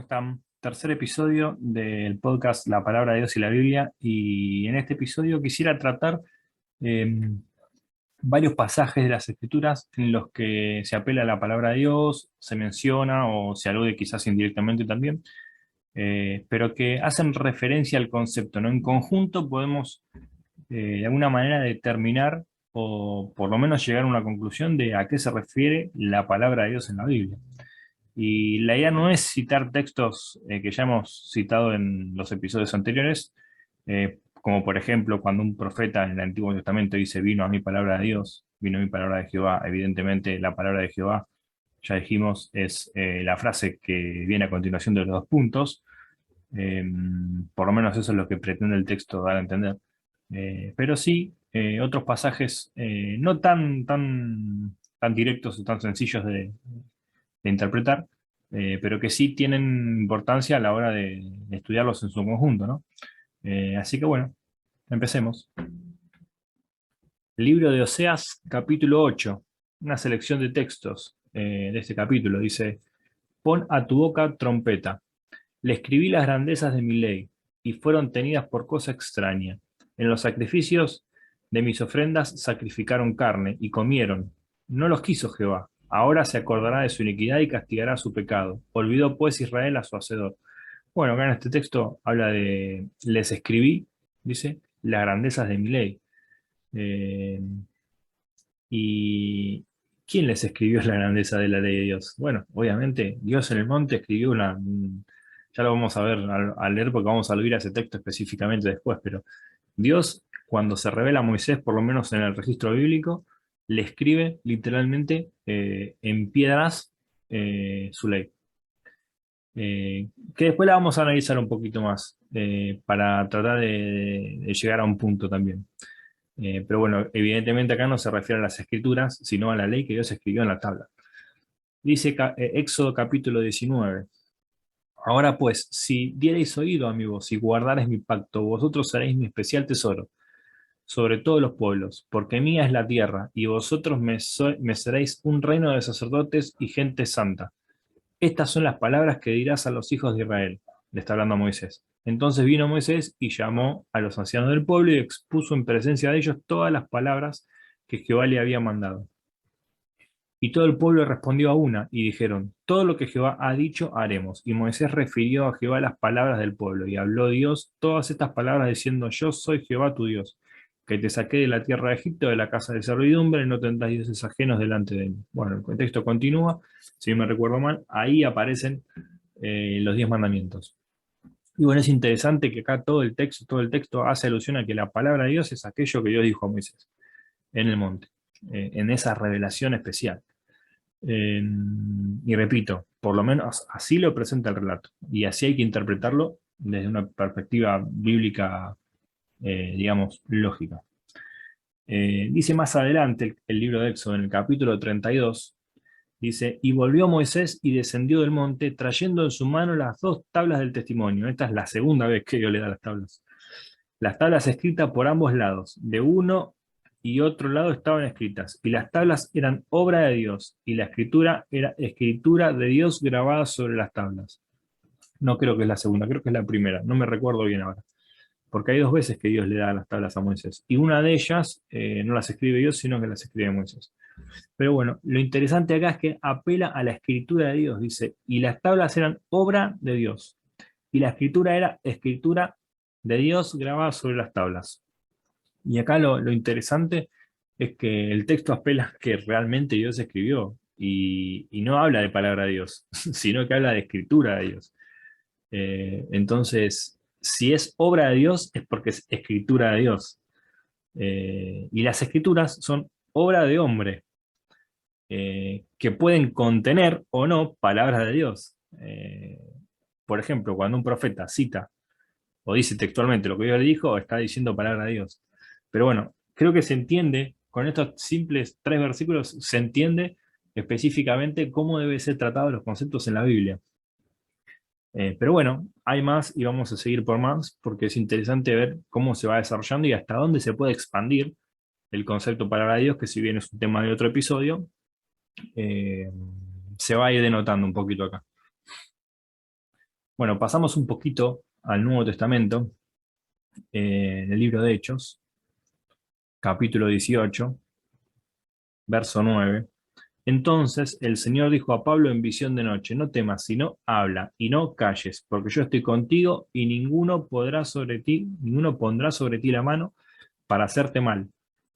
están? Tercer episodio del podcast La Palabra de Dios y la Biblia. Y en este episodio quisiera tratar eh, varios pasajes de las Escrituras en los que se apela a la palabra de Dios, se menciona o se alude quizás indirectamente también, pero que hacen referencia al concepto, ¿no? En conjunto podemos de alguna manera determinar o por lo menos llegar a una conclusión de a qué se refiere la palabra de Dios en la Biblia. Y la idea no es citar textos que ya hemos citado en los episodios anteriores, como por ejemplo cuando un profeta en el Antiguo Testamento dice, vino a mi palabra de Dios, vino a mi palabra de Jehová. Evidentemente la palabra de Jehová, ya dijimos, es la frase que viene a continuación de los dos puntos. Eh, por lo menos eso es lo que pretende el texto dar a entender. Pero sí, otros pasajes no tan directos o tan sencillos de interpretar, pero que sí tienen importancia a la hora de estudiarlos en su conjunto, ¿no? Así que bueno, empecemos. Libro de Oseas, capítulo 8, una selección de textos de este capítulo. Dice, pon a tu boca trompeta. Le escribí las grandezas de mi ley, y fueron tenidas por cosa extraña. En los sacrificios de mis ofrendas sacrificaron carne, y comieron. No los quiso Jehová. Ahora se acordará de su iniquidad y castigará su pecado. Olvidó pues Israel a su hacedor. Bueno, acá en este texto habla de, les escribí, dice, las grandezas de mi ley. Eh, ¿Y quién les escribió la grandeza de la ley de Dios? Bueno, obviamente Dios en el monte escribió ya lo vamos a ver al leer porque vamos a aludir a ese texto específicamente después, pero Dios cuando se revela a Moisés, por lo menos en el registro bíblico, le escribe literalmente en piedras su ley. Que después la vamos a analizar un poquito más para tratar de llegar a un punto también. Pero bueno, evidentemente acá no se refiere a las escrituras, sino a la ley que Dios escribió en la tabla. Dice Éxodo capítulo 19. Ahora pues, si diereis oído a mi voz y guardareis mi pacto, vosotros seréis mi especial tesoro sobre todos los pueblos, porque mía es la tierra, y vosotros me seréis un reino de sacerdotes y gente santa. Estas son las palabras que dirás a los hijos de Israel. Le está hablando a Moisés. Entonces vino Moisés y llamó a los ancianos del pueblo y expuso en presencia de ellos todas las palabras que Jehová le había mandado. Y todo el pueblo respondió a una y dijeron, todo lo que Jehová ha dicho haremos. Y Moisés refirió a Jehová las palabras del pueblo. Y habló Dios todas estas palabras diciendo, yo soy Jehová tu Dios, que te saqué de la tierra de Egipto, de la casa de servidumbre, y no tendrás dioses ajenos delante de mí. Bueno, el contexto continúa, si no me recuerdo mal, ahí aparecen los 10 mandamientos. Y bueno, es interesante que acá todo el texto hace alusión a que la palabra de Dios es aquello que Dios dijo a Moisés en el monte, en esa revelación especial. Eh, y repito, por lo menos así lo presenta el relato, y así hay que interpretarlo desde una perspectiva bíblica, digamos, lógica. Dice más adelante el libro de Éxodo, en el capítulo 32, dice, y volvió Moisés y descendió del monte, trayendo en su mano las dos tablas del testimonio. Esta es la segunda vez que Dios le da las tablas. Las tablas escritas por ambos lados, de uno y otro lado estaban escritas, y las tablas eran obra de Dios, y la escritura era escritura de Dios grabada sobre las tablas. No creo que es la segunda, creo que es la primera, no me recuerdo bien ahora. Porque hay dos veces que Dios le da las tablas a Moisés, y una de ellas no las escribe Dios, sino que las escribe Moisés. Pero bueno, lo interesante acá es que apela a la escritura de Dios, dice, y las tablas eran obra de Dios, y la escritura era escritura de Dios grabada sobre las tablas. Y acá lo interesante es que el texto apela a que realmente Dios escribió y no habla de palabra de Dios, sino que habla de escritura de Dios. Entonces, si es obra de Dios, es porque es escritura de Dios. Y las escrituras son obra de hombre, que pueden contener o no palabras de Dios. Por ejemplo, cuando un profeta cita o dice textualmente lo que Dios le dijo, está diciendo palabra de Dios. Pero bueno, creo que se entiende, con estos simples 3 versículos, se entiende específicamente cómo deben ser tratados los conceptos en la Biblia. Pero bueno, hay más y vamos a seguir por más, porque es interesante ver cómo se va desarrollando y hasta dónde se puede expandir el concepto palabra de Dios, que si bien es un tema de otro episodio, eh, se va a ir denotando un poquito acá. Bueno, pasamos un poquito al Nuevo Testamento, en el libro de Hechos, capítulo 18, verso 9. Entonces el Señor dijo a Pablo en visión de noche: no temas, sino habla y no calles, porque yo estoy contigo y ninguno pondrá sobre ti la mano para hacerte mal,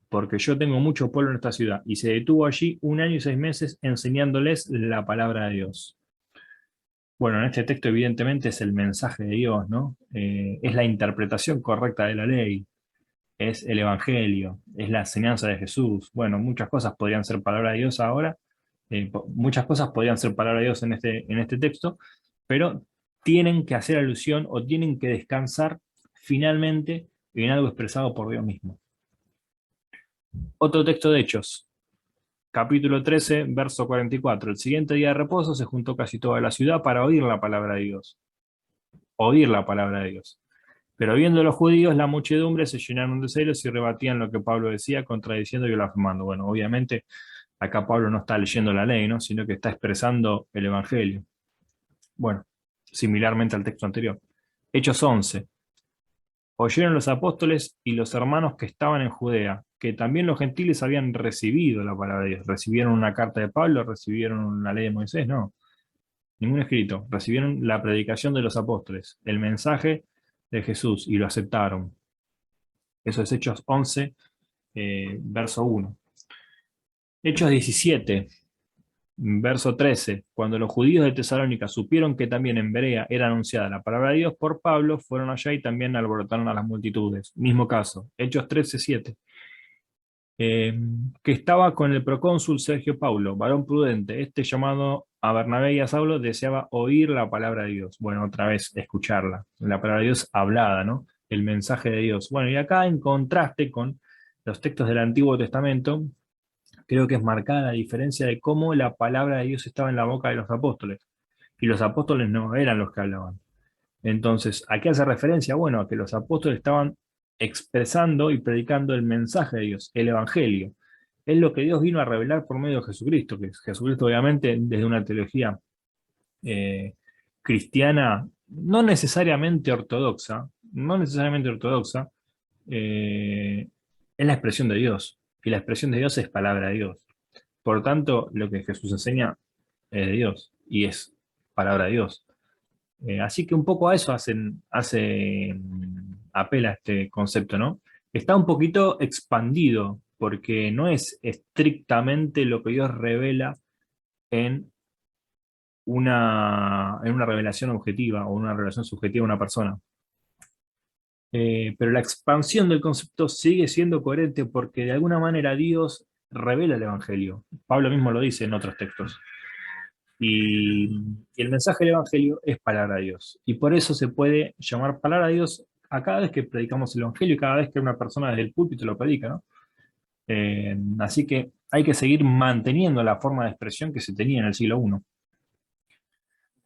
porque yo tengo mucho pueblo en esta ciudad. Y se detuvo allí 1 año y 6 meses enseñándoles la palabra de Dios. Bueno, en este texto evidentemente es el mensaje de Dios, ¿no? Es la interpretación correcta de la ley, es el Evangelio, es la enseñanza de Jesús. Bueno, muchas cosas podrían ser palabra de Dios ahora, muchas cosas podrían ser palabra de Dios en este texto, pero tienen que hacer alusión o tienen que descansar finalmente en algo expresado por Dios mismo. Otro texto de Hechos, capítulo 13, verso 44. El siguiente día de reposo se juntó casi toda la ciudad para oír la palabra de Dios. Oír la palabra de Dios. Pero viendo los judíos, la muchedumbre se llenaron de celos y rebatían lo que Pablo decía, contradiciendo y blasfemando. Bueno, obviamente acá Pablo no está leyendo la ley, ¿no? Sino que está expresando el Evangelio. Bueno, similarmente al texto anterior. Hechos 11. Oyeron los apóstoles y los hermanos que estaban en Judea, que también los gentiles habían recibido la palabra de Dios. ¿Recibieron una carta de Pablo? ¿Recibieron la ley de Moisés? No, ningún escrito. Recibieron la predicación de los apóstoles, el mensaje de Jesús, y lo aceptaron. Eso es Hechos 11, verso 1. Hechos 17, verso 13. Cuando los judíos de Tesalónica supieron que también en Berea era anunciada la palabra de Dios por Pablo, fueron allá y también alborotaron a las multitudes. Mismo caso, Hechos 13, 7. Que estaba con el procónsul Sergio Paulo, varón prudente. Este, llamado a Bernabé y a Saulo, deseaba oír la palabra de Dios. Bueno, otra vez, escucharla. La palabra de Dios hablada, ¿no? El mensaje de Dios. Bueno, y acá en contraste con los textos del Antiguo Testamento, creo que es marcada la diferencia de cómo la palabra de Dios estaba en la boca de los apóstoles. Y los apóstoles no eran los que hablaban. Entonces, ¿a qué hace referencia? Bueno, a que los apóstoles estaban expresando y predicando el mensaje de Dios, el Evangelio. Es lo que Dios vino a revelar por medio de Jesucristo, que Jesucristo obviamente desde una teología eh, cristiana no necesariamente ortodoxa, es la expresión de Dios. Y la expresión de Dios es palabra de Dios. Por tanto, lo que Jesús enseña es de Dios y es palabra de Dios. Así que un poco a eso apela este concepto, ¿no? Está un poquito expandido, porque no es estrictamente lo que Dios revela en una revelación objetiva o una revelación subjetiva a una persona. Pero la expansión del concepto sigue siendo coherente porque de alguna manera Dios revela el Evangelio. Pablo mismo lo dice en otros textos. Y el mensaje del Evangelio es palabra de Dios. Y por eso se puede llamar palabra de Dios a cada vez que predicamos el Evangelio y cada vez que una persona desde el púlpito lo predica, ¿no? Así que hay que seguir manteniendo la forma de expresión que se tenía en el siglo I.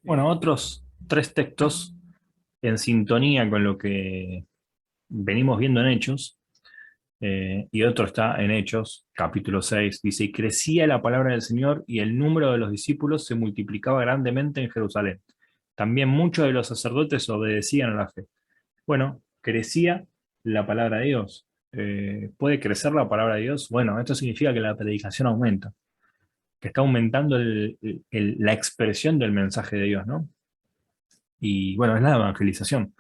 Bueno, otros tres textos en sintonía con lo que venimos viendo en Hechos, y otro está en Hechos, capítulo 6, dice: y crecía la palabra del Señor y el número de los discípulos se multiplicaba grandemente en Jerusalén. También muchos de los sacerdotes obedecían a la fe. Bueno, crecía la palabra de Dios. ¿Puede crecer la palabra de Dios? Bueno, esto significa que la predicación aumenta, que está aumentando la expresión del mensaje de Dios, ¿no? Y bueno, es la evangelización.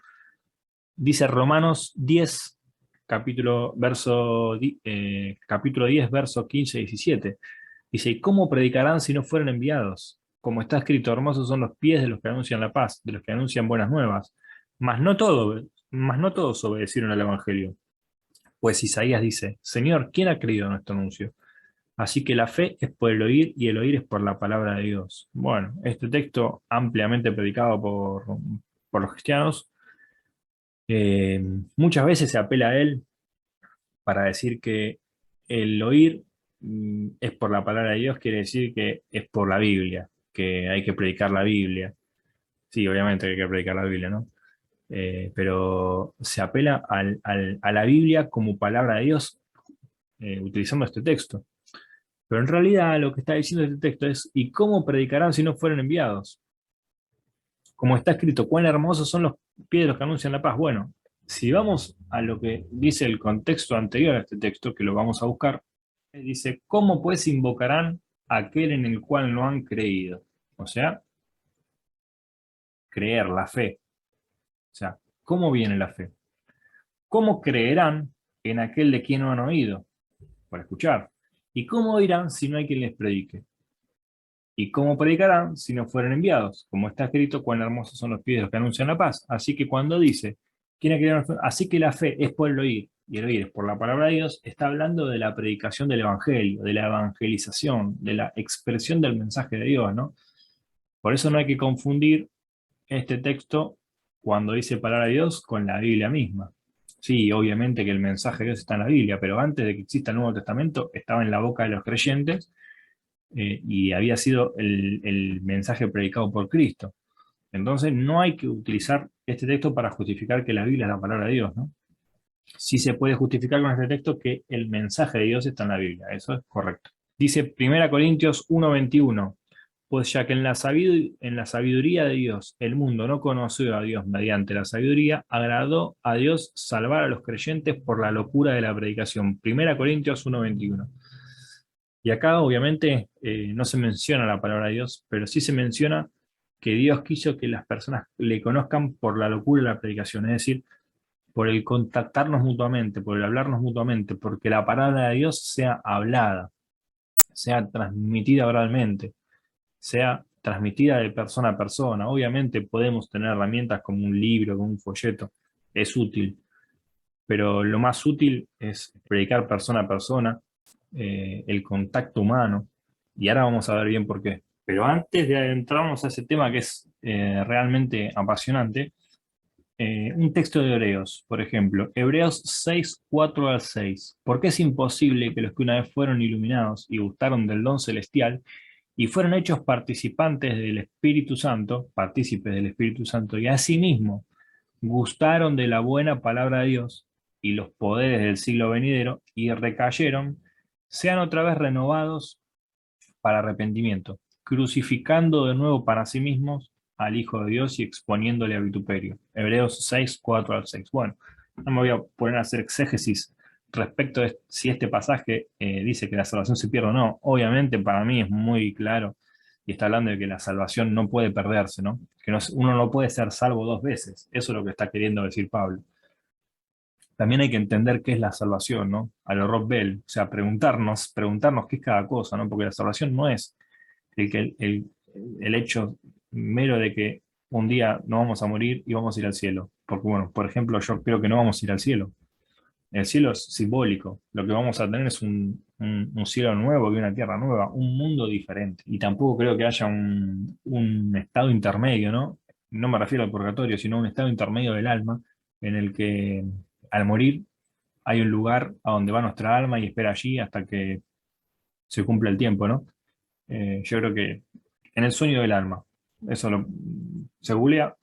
Dice Romanos 10, capítulo 10, versos 15 y 17. Dice: ¿y cómo predicarán si no fueran enviados? Como está escrito, hermosos son los pies de los que anuncian la paz, de los que anuncian buenas nuevas. Mas no todos obedecieron al Evangelio. Pues Isaías dice: Señor, ¿quién ha creído nuestro anuncio? Así que la fe es por el oír y el oír es por la palabra de Dios. Bueno, este texto ampliamente predicado por los cristianos, eh, muchas veces se apela a él para decir que el oír es por la palabra de Dios, quiere decir que es por la Biblia, que hay que predicar la Biblia. Sí, obviamente hay que predicar la Biblia, ¿no? Pero se apela a la Biblia como palabra de Dios, utilizando este texto. Pero en realidad lo que está diciendo este texto es: ¿y cómo predicarán si no fueron enviados? Como está escrito, cuán hermosos son los pies de los que anuncian la paz. Bueno, si vamos a lo que dice el contexto anterior a este texto, que lo vamos a buscar, dice, ¿cómo pues invocarán a aquel en el cual no han creído? O sea, creer, la fe. O sea, ¿cómo viene la fe? ¿Cómo creerán en aquel de quien no han oído? Por escuchar. ¿Y cómo irán si no hay quien les predique? ¿Y cómo predicarán si no fueren enviados? Como está escrito, cuán hermosos son los pies de los que anuncian la paz. Así que cuando dice, ¿quién ha creído en la fe? Así que la fe es por el oír, y el oír es por la palabra de Dios, está hablando de la predicación del evangelio, de la evangelización, de la expresión del mensaje de Dios, ¿no? Por eso no hay que confundir este texto cuando dice palabra de Dios con la Biblia misma. Sí, obviamente que el mensaje de Dios está en la Biblia, pero antes de que exista el Nuevo Testamento, estaba en la boca de los creyentes y había sido el mensaje predicado por Cristo. Entonces no hay que utilizar este texto para justificar que la Biblia es la palabra de Dios, ¿no? Sí se puede justificar con este texto que el mensaje de Dios está en la Biblia, eso es correcto. Dice 1 Corintios 1:21, pues ya que en la sabiduría de Dios el mundo no conoció a Dios mediante la sabiduría, agradó a Dios salvar a los creyentes por la locura de la predicación. 1 Corintios 1:21. Y acá obviamente no se menciona la palabra de Dios, pero sí se menciona que Dios quiso que las personas le conozcan por la locura de la predicación, es decir, por el contactarnos mutuamente, por el hablarnos mutuamente, porque la palabra de Dios sea hablada, sea transmitida oralmente, sea transmitida de persona a persona. Obviamente podemos tener herramientas como un libro, como un folleto, es útil, pero lo más útil es predicar persona a persona, el contacto humano, y ahora vamos a ver bien por qué. Pero antes de adentrarnos a ese tema que es realmente apasionante, un texto de Hebreos, por ejemplo, Hebreos 6:4 al 6. Porque es imposible que los que una vez fueron iluminados y gustaron del don celestial y fueron hechos participantes del Espíritu Santo, partícipes del Espíritu Santo, y asimismo gustaron de la buena palabra de Dios y los poderes del siglo venidero y recayeron, sean otra vez renovados para arrepentimiento, crucificando de nuevo para sí mismos al Hijo de Dios y exponiéndole a vituperio. Hebreos 6:4 al 6. Bueno, no me voy a poner a hacer exégesis respecto de si este pasaje dice que la salvación se pierde o no. Obviamente para mí es muy claro y está hablando de que la salvación no puede perderse, ¿no? Que no, uno no puede ser salvo dos veces. Eso es lo que está queriendo decir Pablo. También hay que entender qué es la salvación, ¿no? A lo Rob Bell, o sea, preguntarnos qué es cada cosa, ¿no? Porque la salvación no es el hecho mero de que un día no vamos a morir y vamos a ir al cielo. Porque, bueno, por ejemplo, yo creo que no vamos a ir al cielo. El cielo es simbólico. Lo que vamos a tener es un cielo nuevo y una tierra nueva, un mundo diferente. Y tampoco creo que haya un estado intermedio, ¿no? No me refiero al purgatorio, sino un estado intermedio del alma en el que al morir hay un lugar a donde va nuestra alma y espera allí hasta que se cumpla el tiempo, ¿no? Yo creo que en el sueño del alma, eso se googlea,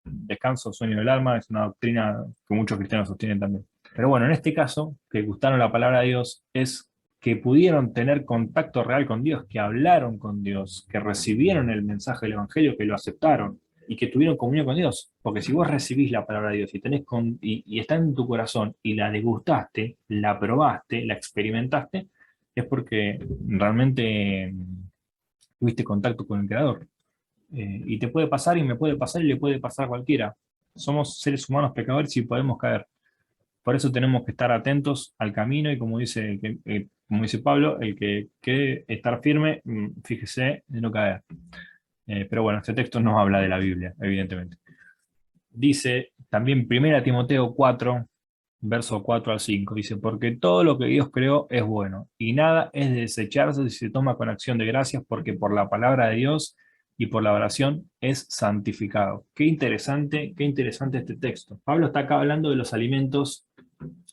descanso, sueño del alma, es una doctrina que muchos cristianos sostienen también. Pero bueno, en este caso, que gustaron la palabra de Dios, es que pudieron tener contacto real con Dios, que hablaron con Dios, que recibieron el mensaje del Evangelio, que lo aceptaron y que tuvieron comunión con Dios. Porque si vos recibís la palabra de Dios y, y está en tu corazón y la degustaste, la probaste, la experimentaste, es porque realmente tuviste contacto con el Creador. Y te puede pasar y me puede pasar y le puede pasar a cualquiera. Somos seres humanos pecadores y podemos caer. Por eso tenemos que estar atentos al camino y como dice Pablo, el que quiere estar firme, fíjese de no caer. Pero bueno, este texto no habla de la Biblia, evidentemente. Dice también 1 Timoteo 4, verso 4 al 5, dice, porque todo lo que Dios creó es bueno, y nada es de desecharse si se toma con acción de gracias, porque por la palabra de Dios y por la oración es santificado. Qué interesante este texto. Pablo está acá hablando de los alimentos,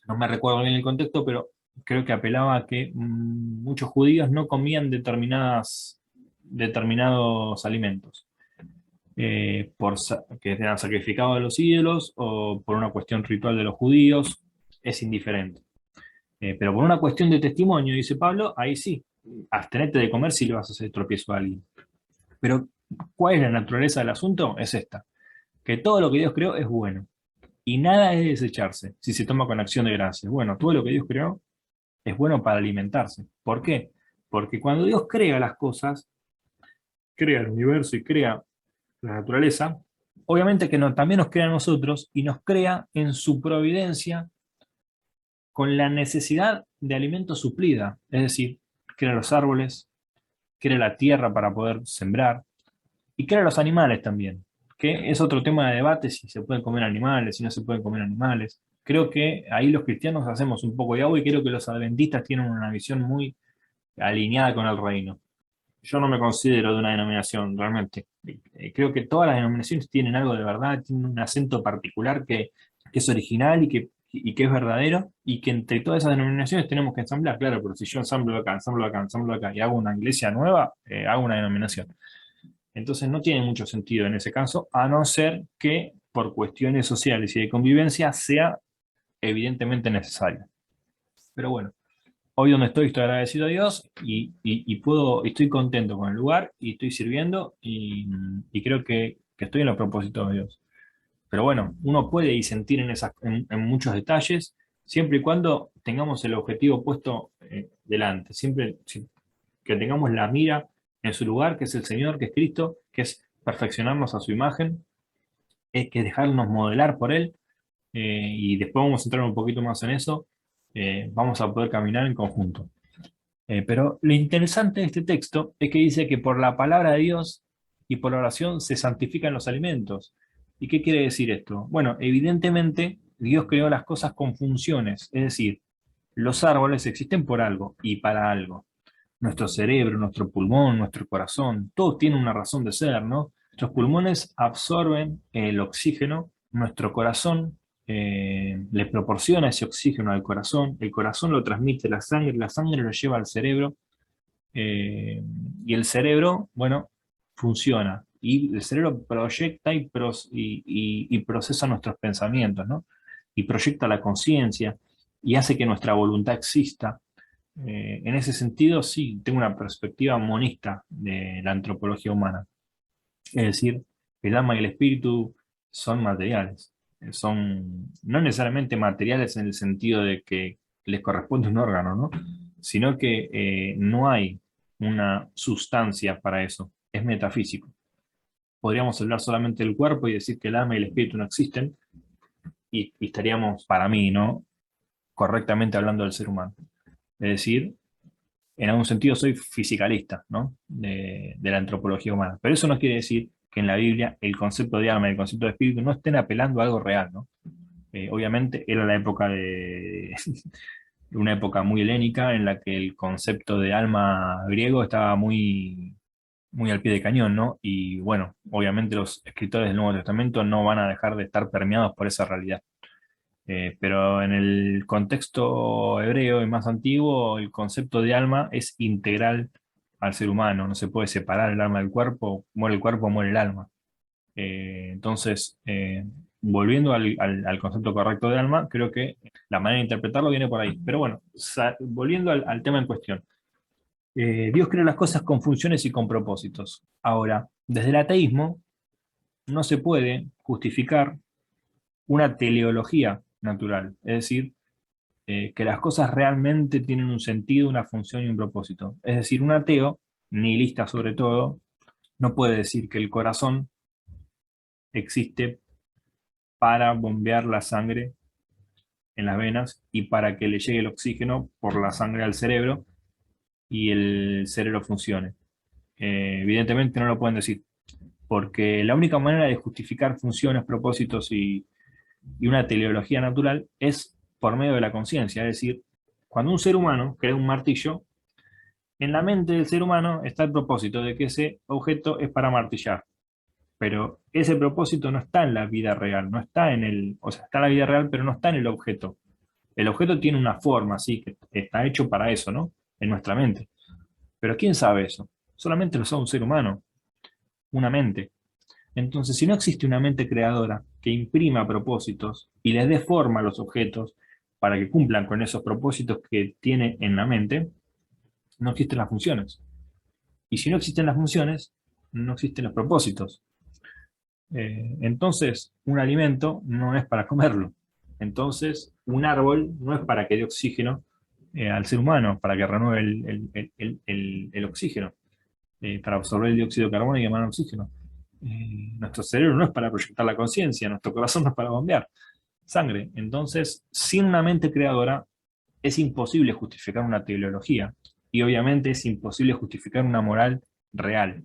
no me recuerdo bien el contexto, pero creo que apelaba a que muchos judíos no comían determinados alimentos. Que eran sacrificados a los ídolos o por una cuestión ritual de los judíos, es indiferente. Pero por una cuestión de testimonio, dice Pablo, ahí sí, abstenete de comer si le vas a hacer tropiezo a alguien. Pero ¿Cuál es la naturaleza del asunto? Es esta, que todo lo que Dios creó es bueno y nada es de desecharse si se toma con acción de gracias. Bueno, todo lo que Dios creó es bueno para alimentarse. ¿Por qué? Porque cuando Dios crea las cosas, crea el universo y crea la naturaleza, obviamente que también nos crea a nosotros y nos crea en su providencia con la necesidad de alimento suplida, es decir, crea los árboles, crea la tierra para poder sembrar y crea los animales también, que es otro tema de debate si se pueden comer animales, si no se pueden comer animales. Creo que ahí los cristianos hacemos un poco de agua y creo que los adventistas tienen una visión muy alineada con el reino. Yo no me considero de una denominación realmente. Creo que todas las denominaciones tienen algo de verdad, tienen un acento particular que es original y que es verdadero, y que entre todas esas denominaciones tenemos que ensamblar, claro, pero si yo ensamblo acá, ensamblo acá, ensamblo acá y hago una iglesia nueva, hago una denominación. Entonces no tiene mucho sentido en ese caso, a no ser que por cuestiones sociales y de convivencia sea evidentemente necesario. Pero bueno, hoy donde estoy agradecido a Dios estoy contento con el lugar y estoy sirviendo y creo que estoy en los propósitos de Dios. Pero bueno, uno puede disentir en muchos detalles, siempre y cuando tengamos el objetivo puesto delante, que tengamos la mira en su lugar, que es el Señor, que es Cristo, que es perfeccionarnos a su imagen, es que dejarnos modelar por Él, y después vamos a entrar un poquito más en eso, vamos a poder caminar en conjunto. Pero lo interesante de este texto es que dice que por la palabra de Dios y por la oración se santifican los alimentos. ¿Y qué quiere decir esto? Bueno, evidentemente Dios creó las cosas con funciones, es decir, los árboles existen por algo y para algo. Nuestro cerebro, nuestro pulmón, nuestro corazón, todo tiene una razón de ser, ¿no? Nuestros pulmones absorben el oxígeno, nuestro corazón le proporciona ese oxígeno al corazón, el corazón lo transmite a la sangre lo lleva al cerebro, y el cerebro, bueno, funciona. Y el cerebro proyecta y procesa nuestros pensamientos, ¿no? Y proyecta la conciencia y hace que nuestra voluntad exista. En ese sentido, sí, tengo una perspectiva monista de la antropología humana. Es decir, el alma y el espíritu son materiales. Son no necesariamente materiales en el sentido de que les corresponde un órgano, ¿no? Sino que no hay una sustancia para eso. Es metafísico. Podríamos hablar solamente del cuerpo y decir que el alma y el espíritu no existen, y estaríamos, para mí, ¿no? Correctamente hablando del ser humano. Es decir, en algún sentido soy fisicalista, ¿no? De la antropología humana. Pero eso no quiere decir que en la Biblia el concepto de alma y el concepto de espíritu no estén apelando a algo real, ¿no? Obviamente era la época de una época muy helénica en la que el concepto de alma griego estaba muy al pie de cañón, ¿no? Y bueno, obviamente los escritores del Nuevo Testamento no van a dejar de estar permeados por esa realidad. Pero en el contexto hebreo y más antiguo, el concepto de alma es integral al ser humano. No se puede separar el alma del cuerpo, muere el cuerpo, muere el alma. Entonces, volviendo al concepto correcto de alma, creo que la manera de interpretarlo viene por ahí. Pero bueno, volviendo al tema en cuestión. Dios crea las cosas con funciones y con propósitos. Ahora, desde el ateísmo no se puede justificar una teleología natural, es decir, que las cosas realmente tienen un sentido, una función y un propósito. Es decir, un ateo, nihilista sobre todo, no puede decir que el corazón existe para bombear la sangre en las venas y para que le llegue el oxígeno por la sangre al cerebro y el cerebro funcione. Evidentemente no lo pueden decir, porque la única manera de justificar funciones, propósitos y una teleología natural es por medio de la conciencia. Es decir, cuando un ser humano crea un martillo, en la mente del ser humano está el propósito de que ese objeto es para martillar, pero ese propósito no está en la vida real, no está en o sea, está en la vida real, pero no está en el objeto. El objeto tiene una forma, sí, que está hecho para eso, ¿no? En nuestra mente. Pero ¿quién sabe eso? Solamente lo sabe un ser humano, una mente. Entonces, si no existe una mente creadora que imprima propósitos y les dé forma a los objetos para que cumplan con esos propósitos que tiene en la mente, no existen las funciones. Y si no existen las funciones, no existen los propósitos. Entonces, un alimento no es para comerlo. Entonces, un árbol no es para que dé oxígeno al ser humano, para que renueve el oxígeno, para absorber el dióxido de carbono y emanar oxígeno. Nuestro cerebro no es para proyectar la conciencia, nuestro corazón no es para bombear sangre. Entonces, sin una mente creadora, es imposible justificar una teleología. Y obviamente es imposible justificar una moral real.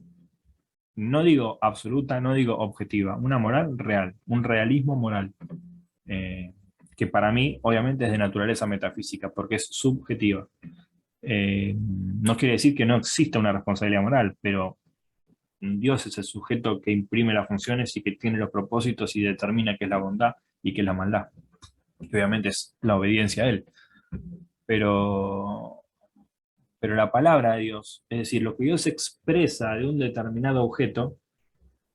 No digo absoluta, no digo objetiva, una moral real, un realismo moral, eh, que para mí obviamente es de naturaleza metafísica, porque es subjetiva. No quiere decir que no exista una responsabilidad moral, pero Dios es el sujeto que imprime las funciones y que tiene los propósitos y determina qué es la bondad y qué es la maldad. Y obviamente es la obediencia a Él. Pero, pero la palabra de Dios, es decir, lo que Dios expresa de un determinado objeto,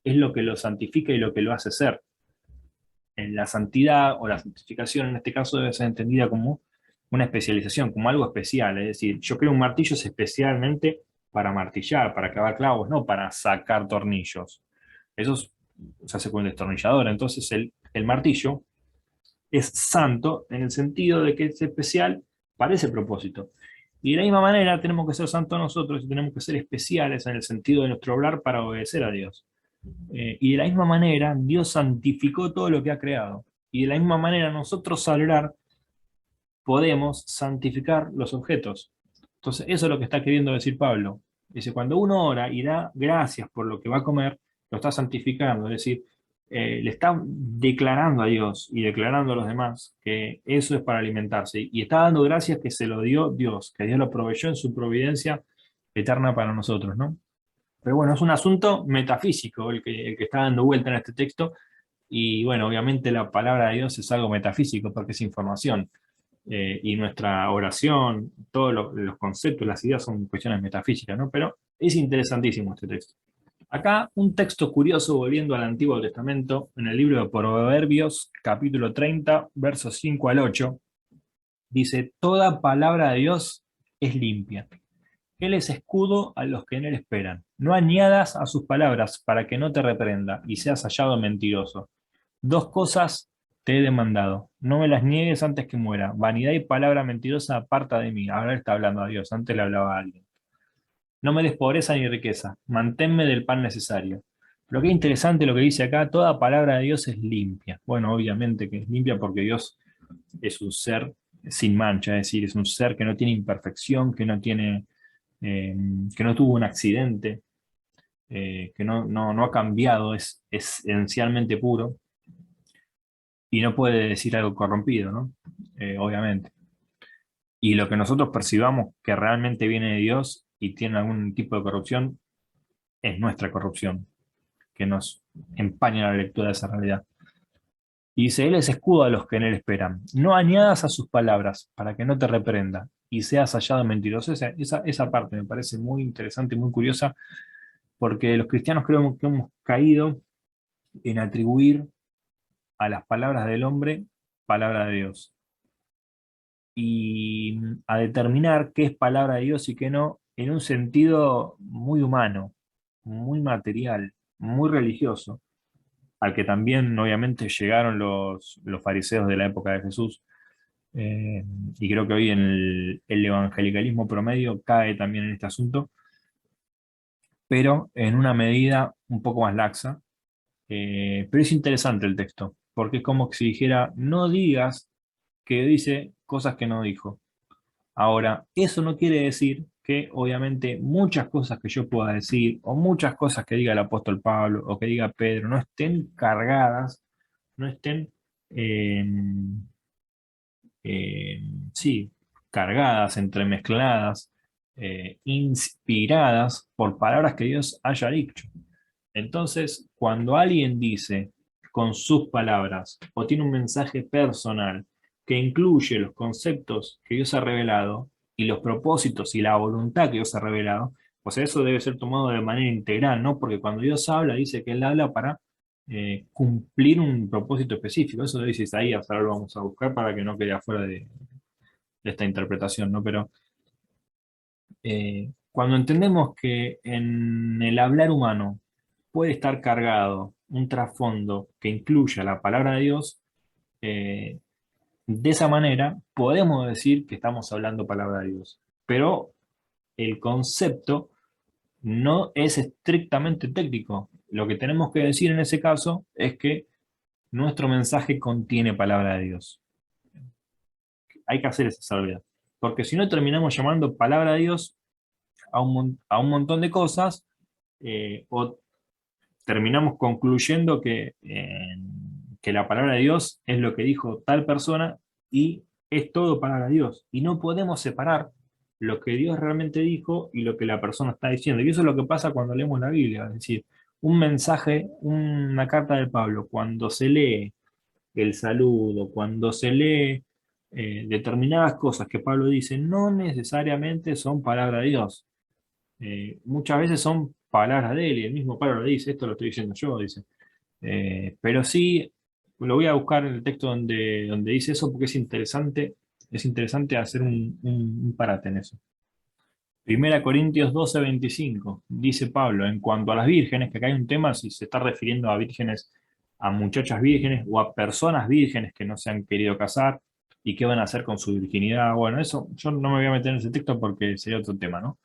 es lo que lo santifica y lo que lo hace ser. En la santidad o la santificación en este caso debe ser entendida como una especialización, como algo especial. Es decir, yo creo un martillo es especialmente para martillar, para clavar clavos, no para sacar tornillos. Eso se hace con el destornillador. Entonces el martillo es santo en el sentido de que es especial para ese propósito. Y de la misma manera tenemos que ser santos nosotros y tenemos que ser especiales en el sentido de nuestro obrar para obedecer a Dios. Y de la misma manera Dios santificó todo lo que ha creado. Y de la misma manera nosotros al orar podemos santificar los objetos. Entonces eso es lo que está queriendo decir Pablo. Dice, cuando uno ora y da gracias por lo que va a comer, lo está santificando. Es decir, le está declarando a Dios y declarando a los demás que eso es para alimentarse. Y está dando gracias que se lo dio Dios, que Dios lo proveyó en su providencia eterna para nosotros, ¿no? Pero bueno, es un asunto metafísico el que está dando vuelta en este texto. Y bueno, obviamente la palabra de Dios es algo metafísico porque es información. Y nuestra oración, todos los conceptos, las ideas son cuestiones metafísicas, ¿no? Pero es interesantísimo este texto. Acá un texto curioso volviendo al Antiguo Testamento, en el libro de Proverbios, capítulo 30, versos 5 al 8, dice, toda palabra de Dios es limpia. Él es escudo a los que en él esperan. No añadas a sus palabras para que no te reprenda y seas hallado mentiroso. Dos cosas te he demandado. No me las niegues antes que muera. Vanidad y palabra mentirosa aparta de mí. Ahora está hablando a Dios, antes le hablaba a alguien. No me des pobreza ni riqueza. Manténme del pan necesario. Pero qué interesante lo que dice acá. Toda palabra de Dios es limpia. Bueno, obviamente que es limpia porque Dios es un ser sin mancha. Es decir, es un ser que no tiene imperfección, que no tiene, que no tuvo un accidente, que no ha cambiado, es esencialmente puro y no puede decir algo corrompido, ¿no? Obviamente. Y lo que nosotros percibamos que realmente viene de Dios y tiene algún tipo de corrupción, es nuestra corrupción, que nos empaña la lectura de esa realidad. Y dice, Él es escudo a los que en Él esperan. No añadas a sus palabras para que no te reprenda y seas hallado mentiroso. Esa parte me parece muy interesante y muy curiosa, porque los cristianos creo que hemos caído en atribuir a las palabras del hombre palabra de Dios. Y a determinar qué es palabra de Dios y qué no, en un sentido muy humano, muy material, muy religioso, al que también obviamente llegaron los fariseos de la época de Jesús. Y creo que hoy en el evangelicalismo promedio cae también en este asunto, pero en una medida un poco más laxa. Pero es interesante el texto, porque es como que si dijera, no digas que dice cosas que no dijo. Ahora, eso no quiere decir que obviamente muchas cosas que yo pueda decir o muchas cosas que diga el apóstol Pablo o que diga Pedro no estén cargadas, no estén, eh, eh, sí, cargadas, entremezcladas, inspiradas por palabras que Dios haya dicho. Entonces, cuando alguien dice con sus palabras o tiene un mensaje personal que incluye los conceptos que Dios ha revelado y los propósitos y la voluntad que Dios ha revelado, pues eso debe ser tomado de manera integral, ¿no? Porque cuando Dios habla, dice que Él habla para cumplir un propósito específico. Eso lo dice Isaías, ahora lo vamos a buscar para que no quede afuera de esta interpretación, ¿no? Pero cuando entendemos que en el hablar humano puede estar cargado un trasfondo que incluya la palabra de Dios, eh, de esa manera podemos decir que estamos hablando palabra de Dios. Pero el concepto no es estrictamente técnico. Lo que tenemos que decir en ese caso es que nuestro mensaje contiene palabra de Dios. Hay que hacer esa salvedad. Porque si no terminamos llamando palabra de Dios a un montón de cosas, o terminamos concluyendo que la palabra de Dios es lo que dijo tal persona y es todo palabra de Dios. Y no podemos separar lo que Dios realmente dijo y lo que la persona está diciendo. Y eso es lo que pasa cuando leemos la Biblia. Es decir, un mensaje, una carta de Pablo, cuando se lee el saludo, cuando se lee determinadas cosas que Pablo dice, no necesariamente son palabra de Dios. Muchas veces son palabras de él, y el mismo Pablo lo dice, esto lo estoy diciendo yo, dice. Pero sí, lo voy a buscar en el texto donde dice eso porque es interesante hacer un parate en eso. Primera Corintios 12:25, dice Pablo, en cuanto a las vírgenes, que acá hay un tema si se está refiriendo a vírgenes, a muchachas vírgenes o a personas vírgenes que no se han querido casar y qué van a hacer con su virginidad. Bueno, eso yo no me voy a meter en ese texto porque sería otro tema, ¿no?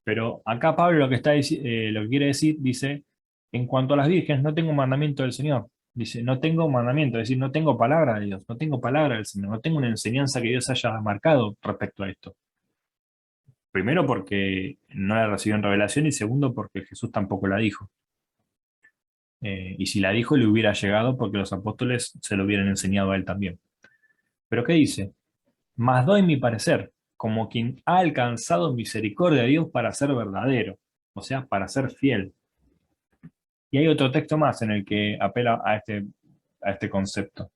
Pero acá Pablo lo que quiere decir, dice, en cuanto a las vírgenes, no tengo mandamiento del Señor. Dice, no tengo mandamiento, es decir, no tengo palabra de Dios, no tengo palabra del Señor, no tengo una enseñanza que Dios haya marcado respecto a esto. Primero porque no la recibió en revelación y segundo porque Jesús tampoco la dijo. Y si la dijo, le hubiera llegado porque los apóstoles se lo hubieran enseñado a él también. Pero ¿qué dice? Mas doy mi parecer, como quien ha alcanzado misericordia de Dios para ser verdadero, o sea, para ser fiel. Y hay otro texto más en el que apela a este concepto.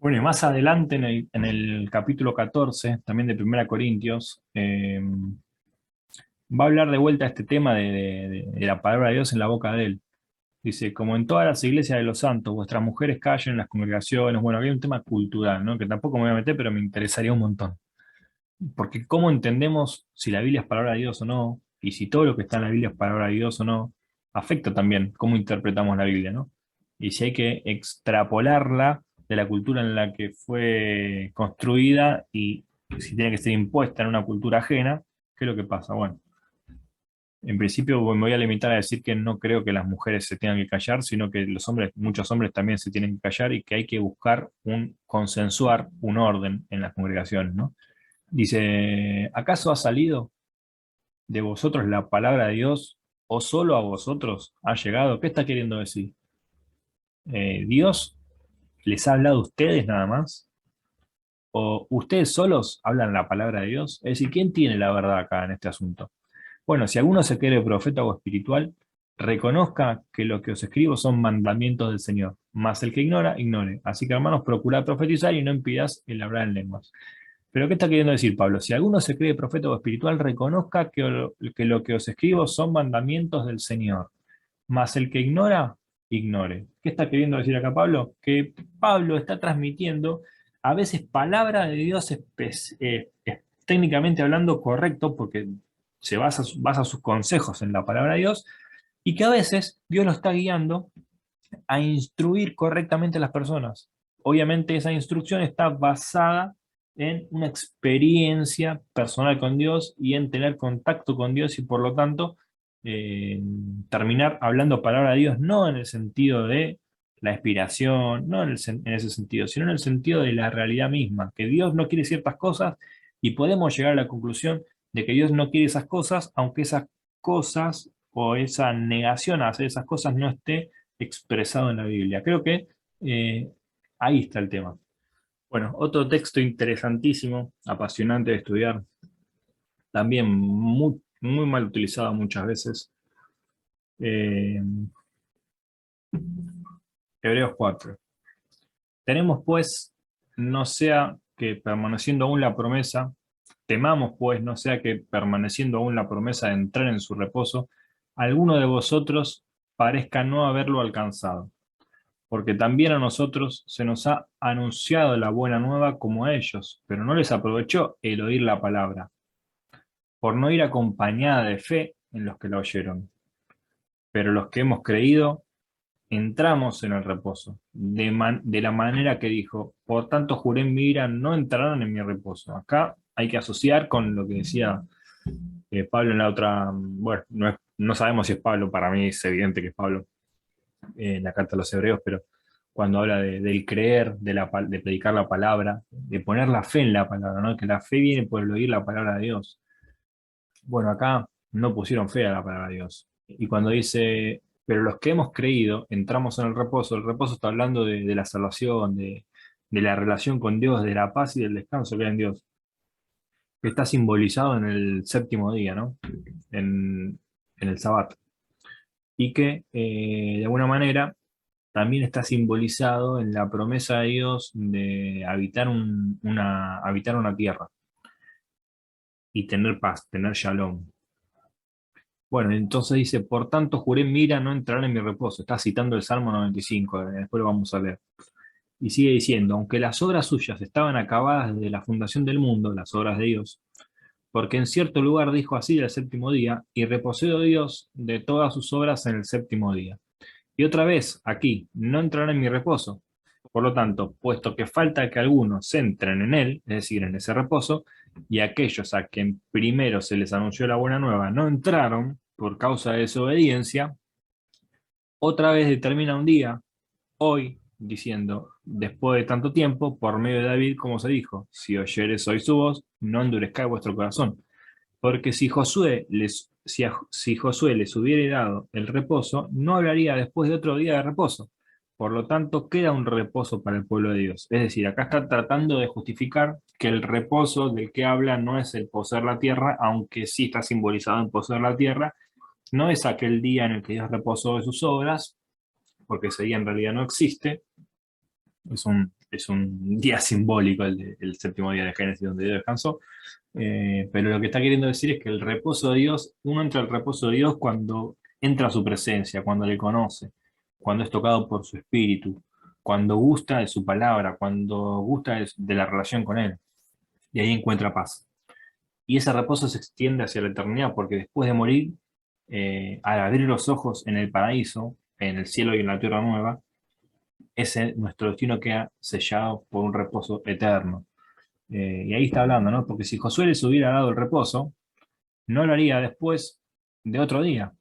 Bueno, y más adelante en el capítulo 14, también de Primera Corintios, va a hablar de vuelta este tema de la palabra de Dios en la boca de él. Dice, como en todas las iglesias de los santos, vuestras mujeres callen en las congregaciones. Bueno, aquí hay un tema cultural, ¿no? Que tampoco me voy a meter, pero me interesaría un montón. Porque cómo entendemos si la Biblia es palabra de Dios o no, y si todo lo que está en la Biblia es palabra de Dios o no, afecta también cómo interpretamos la Biblia, ¿no? Y si hay que extrapolarla de la cultura en la que fue construida y si tiene que ser impuesta en una cultura ajena, ¿qué es lo que pasa? Bueno, en principio me voy a limitar a decir que no creo que las mujeres se tengan que callar, sino que los hombres, muchos hombres también se tienen que callar y que hay que buscar consensuar un orden en las congregaciones, ¿no? Dice, ¿acaso ha salido de vosotros la palabra de Dios o solo a vosotros ha llegado? ¿Qué está queriendo decir? ¿Dios les ha hablado a ustedes nada más? ¿O ustedes solos hablan la palabra de Dios? Es decir, ¿quién tiene la verdad acá en este asunto? Bueno, si alguno se cree profeta o espiritual, reconozca que lo que os escribo son mandamientos del Señor, mas el que ignora, ignore. Así que hermanos, procurad profetizar y no impidas el hablar en lenguas. Pero ¿qué está queriendo decir Pablo? Si alguno se cree profeta o espiritual, reconozca que lo que os escribo son mandamientos del Señor. Mas el que ignora, ignore. ¿Qué está queriendo decir acá Pablo? Que Pablo está transmitiendo a veces palabra de Dios técnicamente hablando correcto, porque basa sus consejos en la palabra de Dios, y que a veces Dios lo está guiando a instruir correctamente a las personas. Obviamente esa instrucción está basada en una experiencia personal con Dios y en tener contacto con Dios y por lo tanto eh, terminar hablando palabra de Dios no en el sentido de la inspiración, no en ese sentido, sino en el sentido de la realidad misma, que Dios no quiere ciertas cosas y podemos llegar a la conclusión de que Dios no quiere esas cosas, aunque esas cosas o esa negación a hacer esas cosas no esté expresado en la Biblia. Creo que eh, ahí está el tema. Bueno, otro texto interesantísimo, apasionante de estudiar, también muy mal utilizado muchas veces. eh, Hebreos 4. Tenemos pues, no sea que permaneciendo aún la promesa, temamos pues, no sea que permaneciendo aún la promesa de entrar en su reposo, alguno de vosotros parezca no haberlo alcanzado. Porque también a nosotros se nos ha anunciado la buena nueva como a ellos, pero no les aprovechó el oír la palabra, por no ir acompañada de fe en los que la oyeron. pero los que hemos creído entramos en el reposo, de la manera que dijo, por tanto juré en mi ira, no entrarán en mi reposo. Acá hay que asociar con lo que decía Pablo en la otra, bueno, no sabemos si es Pablo, para mí es evidente que es Pablo, en la carta a los hebreos, pero cuando habla del creer, de predicar la palabra, de poner la fe en la palabra, ¿no? Que la fe viene por el oír la palabra de Dios. Bueno, acá no pusieron fe a la palabra de Dios. Y cuando dice, pero los que hemos creído, entramos en el reposo está hablando de la salvación, de la relación con Dios, de la paz y del descanso que hay en Dios, que está simbolizado en el séptimo día, ¿no? En el Sabbat. Y que de alguna manera también está simbolizado en la promesa de Dios de habitar una tierra y tener paz, tener shalom. Bueno, entonces dice, por tanto juré, mira, no entrar en mi reposo. Está citando el Salmo 95, después lo vamos a leer. Y sigue diciendo, aunque las obras suyas estaban acabadas desde la fundación del mundo, las obras de Dios, porque en cierto lugar dijo así del séptimo día, y reposó Dios de todas sus obras en el séptimo día. Y otra vez, aquí, no entrarán en mi reposo. Por lo tanto, puesto que falta que algunos entren en él, es decir, en ese reposo, y aquellos a quien primero se les anunció la buena nueva no entraron por causa de desobediencia, otra vez determina un día, hoy, diciendo, después de tanto tiempo, por medio de David, como se dijo, si oyeres hoy su voz, no endurezcáis vuestro corazón. Porque si Josué les hubiera dado el reposo, no hablaría después de otro día de reposo. Por lo tanto, queda un reposo para el pueblo de Dios. Es decir, acá está tratando de justificar que el reposo del que habla no es el poseer la tierra, aunque sí está simbolizado en poseer la tierra, no es aquel día en el que Dios reposó de sus obras, porque ese día en realidad no existe, es un día simbólico el séptimo día de Génesis donde Dios descansó, pero lo que está queriendo decir es que el reposo de Dios, uno entra al reposo de Dios cuando entra a su presencia, cuando le conoce, cuando es tocado por su espíritu, cuando gusta de su palabra, cuando gusta de la relación con Él, y ahí encuentra paz. Y ese reposo se extiende hacia la eternidad, porque después de morir, al abrir los ojos en el paraíso, en el cielo y en la tierra nueva, ese nuestro destino queda sellado por un reposo eterno. Y ahí está hablando, ¿no? Porque si Josué les hubiera dado el reposo, no lo haría después de otro día.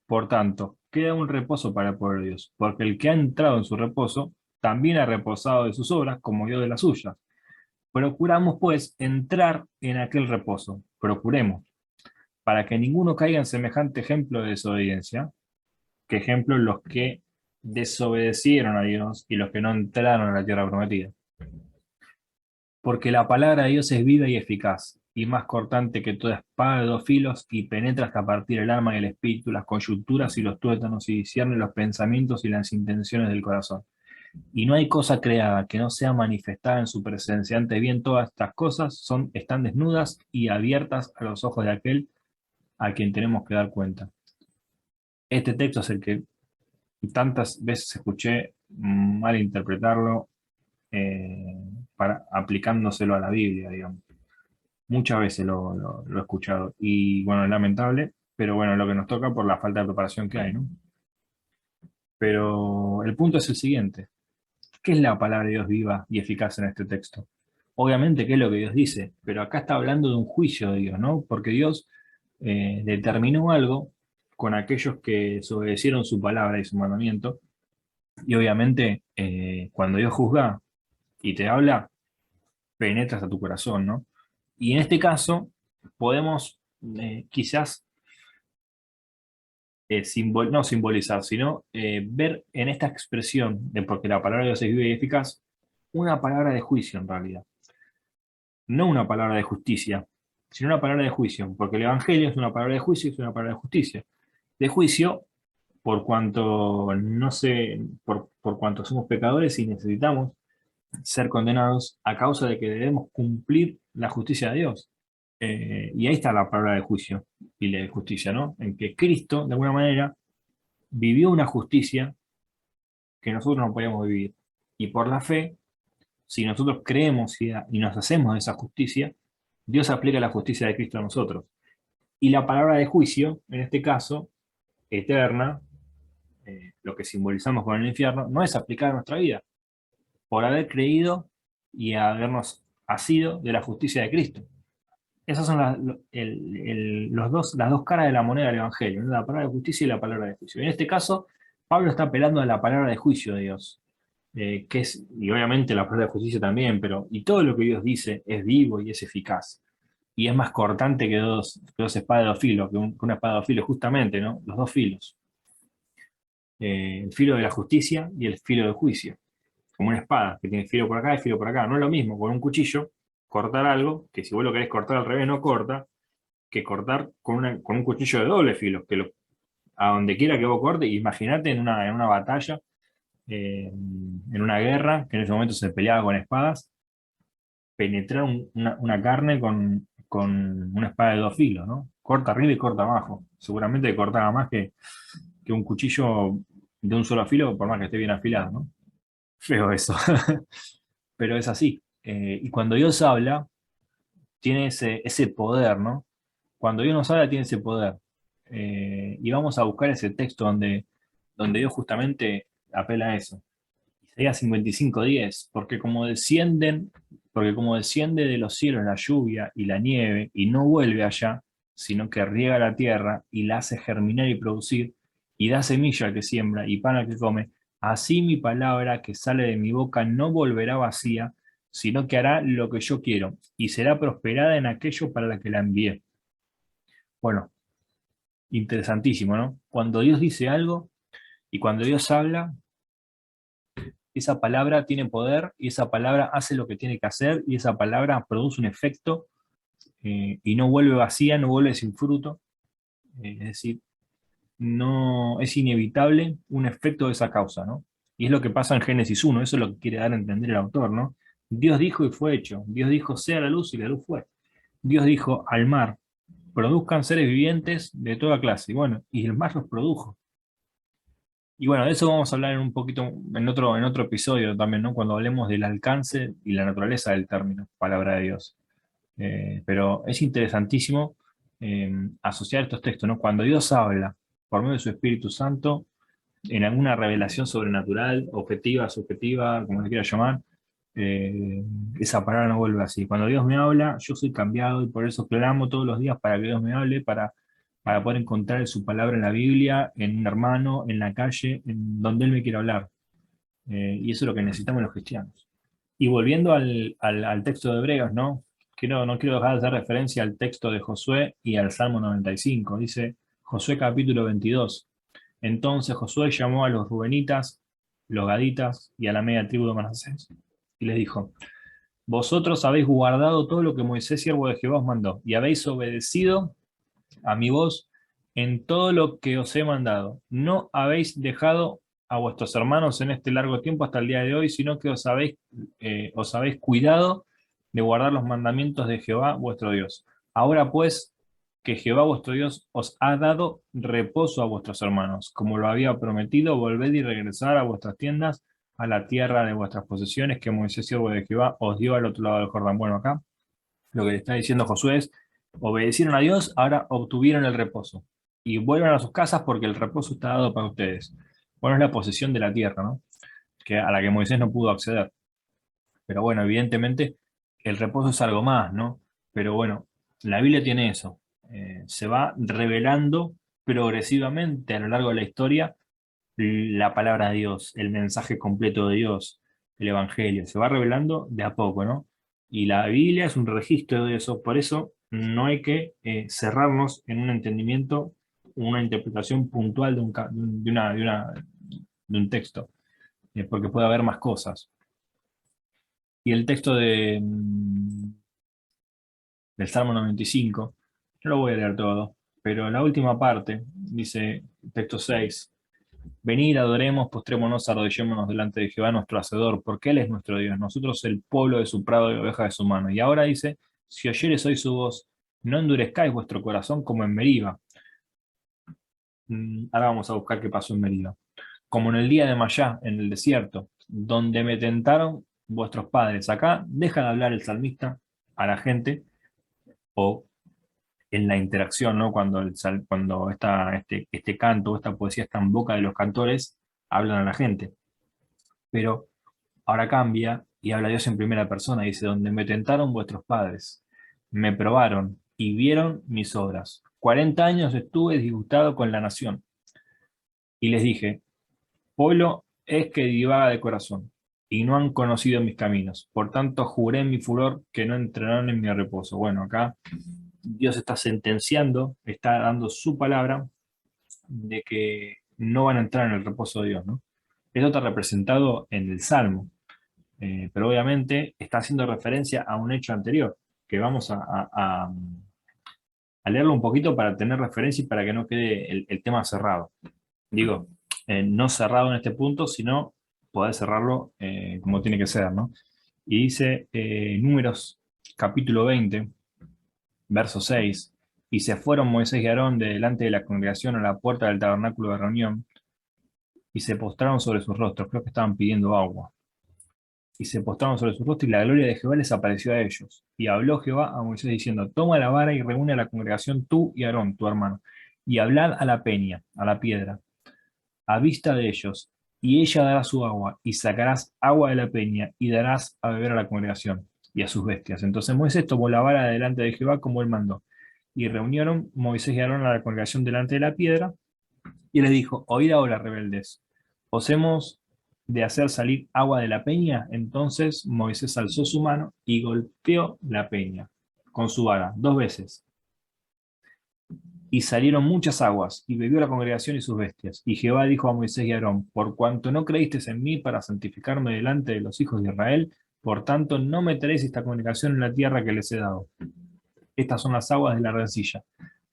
Por tanto, queda un reposo para el pueblo de Dios, porque el que ha entrado en su reposo también ha reposado de sus obras como yo de las suyas. Procuramos, pues, entrar en aquel reposo. Procuremos, para que ninguno caiga en semejante ejemplo de desobediencia, que ejemplo los que desobedecieron a Dios y los que no entraron a la tierra prometida. Porque la palabra de Dios es viva y eficaz, y más cortante que toda espada de dos filos, y penetra hasta partir el alma y el espíritu, las coyunturas y los tuétanos, y discierne los pensamientos y las intenciones del corazón. Y no hay cosa creada que no sea manifestada en su presencia. Antes bien, todas estas cosas están desnudas y abiertas a los ojos de aquel a quien tenemos que dar cuenta. Este texto es el que tantas veces escuché mal interpretarlo, eh, aplicándoselo a la Biblia, digamos. Muchas veces lo he escuchado. Y bueno, es lamentable, pero bueno, lo que nos toca por la falta de preparación que hay, ¿no? Pero el punto es el siguiente. ¿Qué es la palabra de Dios viva y eficaz en este texto? Obviamente, ¿qué es lo que Dios dice? Pero acá está hablando de un juicio de Dios, ¿no? Porque Dios determinó algo con aquellos que desobedecieron su palabra y su mandamiento. Y obviamente, cuando Dios juzga y te habla, penetra hasta tu corazón, ¿no? Y en este caso, podemos quizás no simbolizar, sino ver en esta expresión de porque la palabra de Dios es viva y eficaz, una palabra de juicio en realidad. No una palabra de justicia, sino una palabra de juicio, porque el Evangelio es una palabra de juicio y es una palabra de justicia. De juicio, por cuanto no sé, por cuanto somos pecadores y necesitamos ser condenados a causa de que debemos cumplir la justicia de Dios. Y ahí está la palabra de juicio y la de justicia, ¿no? En que Cristo, de alguna manera, vivió una justicia que nosotros no podíamos vivir. Y por la fe, si nosotros creemos y nos hacemos de esa justicia, Dios aplica la justicia de Cristo a nosotros. Y la palabra de juicio, en este caso, eterna, lo que simbolizamos con el infierno, no es aplicada a nuestra vida, por haber creído y habernos asido de la justicia de Cristo. Esas son las dos caras de la moneda del Evangelio, ¿no? La palabra de justicia y la palabra de juicio. En este caso, Pablo está apelando a la palabra de juicio de Dios, que es, y obviamente la palabra de justicia también, pero y todo lo que Dios dice es vivo y es eficaz. Y es más cortante que dos espadas de dos filos, que una espada de dos filos, justamente, ¿no? Los dos filos. El filo de la justicia y el filo del juicio. Como una espada, que tiene filo por acá y filo por acá. No es lo mismo con un cuchillo cortar algo, que si vos lo querés cortar al revés no corta, que cortar con un cuchillo de doble filo, a donde quiera que vos cortes, imagínate en una batalla, en una guerra, que en ese momento se peleaba con espadas, penetrar una carne con una espada de dos filos, ¿no? Corta arriba y corta abajo. Seguramente cortaba más que un cuchillo de un solo filo, por más que esté bien afilado, ¿no? Feo eso. Pero es así. Y cuando Dios habla, tiene ese poder, ¿no? Cuando Dios nos habla, tiene ese poder. Y vamos a buscar ese texto donde Dios justamente apela a eso. Isaías 55:10, porque como desciende de los cielos la lluvia y la nieve, y no vuelve allá, sino que riega la tierra y la hace germinar y producir, y da semilla al que siembra y pan al que come, así mi palabra que sale de mi boca no volverá vacía, sino que hará lo que yo quiero, y será prosperada en aquello para la que la envié. Bueno, interesantísimo, ¿no? Cuando Dios dice algo y cuando Dios habla, esa palabra tiene poder y esa palabra hace lo que tiene que hacer y esa palabra produce un efecto, y no vuelve vacía, no vuelve sin fruto. Es decir, no es inevitable un efecto de esa causa, ¿no? Y es lo que pasa en Génesis 1, eso es lo que quiere dar a entender el autor, ¿no? Dios dijo y fue hecho. Dios dijo sea la luz y la luz fue. Dios dijo al mar, produzcan seres vivientes de toda clase. Y bueno, y el mar los produjo. Y bueno, de eso vamos a hablar en un poquito, en otro episodio también, ¿no? Cuando hablemos del alcance y la naturaleza del término, palabra de Dios. Pero es interesantísimo asociar estos textos, ¿no? Cuando Dios habla por medio de su Espíritu Santo, en alguna revelación sobrenatural, objetiva, subjetiva, como le quiera llamar, eh, esa palabra no vuelve así. Cuando Dios me habla, yo soy cambiado y por eso clamo todos los días para que Dios me hable, para poder encontrar su palabra en la Biblia, en un hermano, en la calle, en donde Él me quiera hablar. Y eso es lo que necesitamos los cristianos. Y volviendo al texto de Hebreos, ¿no? No quiero dejar de hacer referencia al texto de Josué y al Salmo 95. Dice Josué capítulo 22. Entonces Josué llamó a los rubenitas, los gaditas y a la media tribu de Manasés y les dijo: vosotros habéis guardado todo lo que Moisés, siervo de Jehová, os mandó, y habéis obedecido a mi voz en todo lo que os he mandado. No habéis dejado a vuestros hermanos en este largo tiempo hasta el día de hoy, sino que os habéis cuidado de guardar los mandamientos de Jehová vuestro Dios. Ahora pues, que Jehová vuestro Dios os ha dado reposo a vuestros hermanos, como lo había prometido, volved y regresad a vuestras tiendas, a la tierra de vuestras posesiones, que Moisés, siervo de Jehová, os dio al otro lado del Jordán. Bueno, acá lo que le está diciendo Josué es: obedecieron a Dios, ahora obtuvieron el reposo. Y vuelvan a sus casas porque el reposo está dado para ustedes. Bueno, es la posesión de la tierra, ¿no? A la que Moisés no pudo acceder. Pero bueno, evidentemente el reposo es algo más, ¿no? Pero bueno, la Biblia tiene eso. Se va revelando progresivamente a lo largo de la historia la palabra de Dios, el mensaje completo de Dios, el Evangelio. Se va revelando de a poco, ¿no? Y la Biblia es un registro de eso. Por eso no hay que cerrarnos en un entendimiento, una interpretación puntual de un texto, porque puede haber más cosas. Y el texto del Salmo 95, no lo voy a leer todo, pero la última parte dice, texto 6: venid, adoremos, postrémonos, arrodillémonos delante de Jehová nuestro Hacedor, porque Él es nuestro Dios, nosotros el pueblo de su prado y oveja de su mano. Y ahora dice: si oyeres hoy su voz, no endurezcáis vuestro corazón como en Meriba. Ahora vamos a buscar qué pasó en Meriba. Como en el día de Mayá, en el desierto, donde me tentaron vuestros padres. Acá deja de hablar el salmista a la gente, o en la interacción, ¿no? Cuando, cuando este canto, esta poesía está en boca de los cantores, hablan a la gente. Pero ahora cambia y habla Dios en primera persona, dice, donde me tentaron vuestros padres, me probaron y vieron mis obras. 40 años estuve disgustado con la nación y les dije, pueblo es que divaga de corazón y no han conocido mis caminos. Por tanto, juré en mi furor que no entrarán en mi reposo. Bueno, acá Dios está sentenciando, está dando su palabra de que no van a entrar en el reposo de Dios, ¿no? Esto está representado en el Salmo, pero obviamente está haciendo referencia a un hecho anterior, que vamos a leerlo un poquito para tener referencia y para que no quede el tema cerrado. Digo, no cerrado en este punto, sino poder cerrarlo como tiene que ser, ¿no? Y dice Números capítulo 20, verso 6, y se fueron Moisés y Aarón de delante de la congregación a la puerta del tabernáculo de reunión, y se postraron sobre sus rostros, creo que estaban pidiendo agua, y se postraron sobre sus rostros, y la gloria de Jehová les apareció a ellos. Y habló Jehová a Moisés diciendo, toma la vara y reúne a la congregación tú y Aarón, tu hermano, y hablad a la peña, a la piedra, a vista de ellos, y ella dará su agua, y sacarás agua de la peña, y darás a beber a la congregación y a sus bestias. Entonces Moisés tomó la vara delante de Jehová como él mandó, y reunieron Moisés y Aarón a la congregación delante de la piedra, y les dijo, oíd ahora, rebeldes, ¿os hemos de hacer salir agua de la peña? Entonces Moisés alzó su mano y golpeó la peña con su vara 2 veces, y salieron muchas aguas, y bebió la congregación y sus bestias. Y Jehová dijo a Moisés y a Aarón, por cuanto no creísteis en mí para santificarme delante de los hijos de Israel, por tanto no meteréis esta congregación en la tierra que les he dado. Estas son las aguas de la rencilla,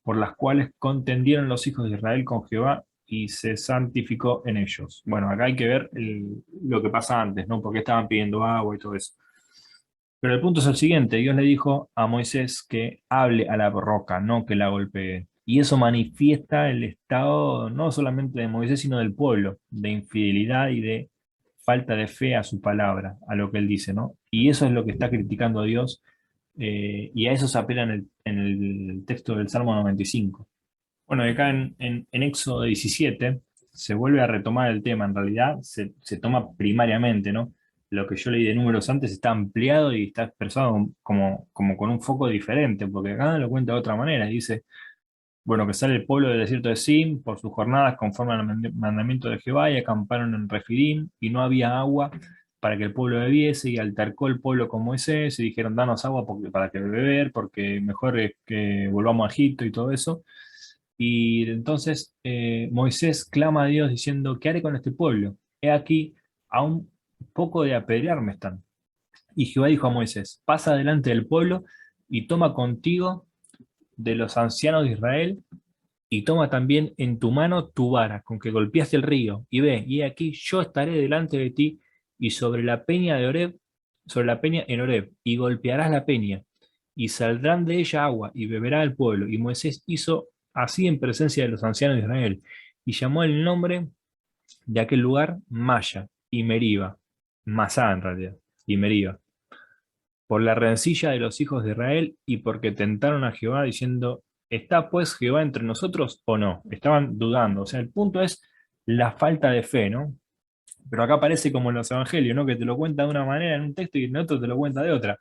por las cuales contendieron los hijos de Israel con Jehová y se santificó en ellos. Bueno, acá hay que ver lo que pasa antes, ¿no? Porque estaban pidiendo agua y todo eso. Pero el punto es el siguiente, Dios le dijo a Moisés que hable a la roca, no que la golpee. Y eso manifiesta el estado no solamente de Moisés, sino del pueblo, de infidelidad y de falta de fe a su palabra, a lo que él dice, ¿no? Y eso es lo que está criticando Dios, y a eso se apela en el texto del Salmo 95. Bueno, y acá en Éxodo 17 se vuelve a retomar el tema, en realidad se toma primariamente, ¿no? Lo que yo leí de números antes está ampliado y está expresado como con un foco diferente, porque acá lo cuenta de otra manera, dice, bueno, que sale el pueblo del desierto de Sin por sus jornadas conforme al mandamiento de Jehová y acamparon en Refidim y no había agua para que el pueblo bebiese y altercó el pueblo con Moisés y dijeron, danos agua para que beber, porque mejor es que volvamos a Egipto y todo eso. Y entonces Moisés clama a Dios diciendo, ¿qué haré con este pueblo? He aquí, a un poco de apedrearme están. Y Jehová dijo a Moisés, pasa delante del pueblo y toma contigo de los ancianos de Israel y toma también en tu mano tu vara con que golpeaste el río y ve, y he aquí yo estaré delante de ti y sobre la peña de Oreb, sobre la peña en Oreb, y golpearás la peña y saldrán de ella agua y beberá el pueblo. Y Moisés hizo así en presencia de los ancianos de Israel y llamó el nombre de aquel lugar Maya y Meriba, Masá en realidad, y Meriba, por la rencilla de los hijos de Israel y porque tentaron a Jehová diciendo, ¿está pues Jehová entre nosotros o no? Estaban dudando. O sea, el punto es la falta de fe, ¿no? Pero acá parece como en los evangelios, ¿no? Que te lo cuenta de una manera en un texto y en otro te lo cuenta de otra.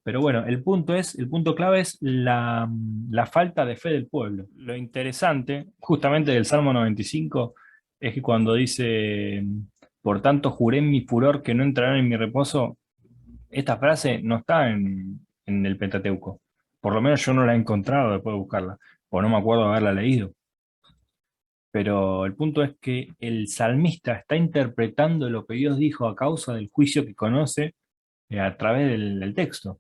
Pero bueno, el punto clave es la falta de fe del pueblo. Lo interesante, justamente del Salmo 95, es que cuando dice, por tanto juré en mi furor que no entrarán en mi reposo, esta frase no está en el Pentateuco. Por lo menos yo no la he encontrado después de buscarla, o no me acuerdo de haberla leído. Pero el punto es que el salmista está interpretando lo que Dios dijo a causa del juicio que conoce a través del texto.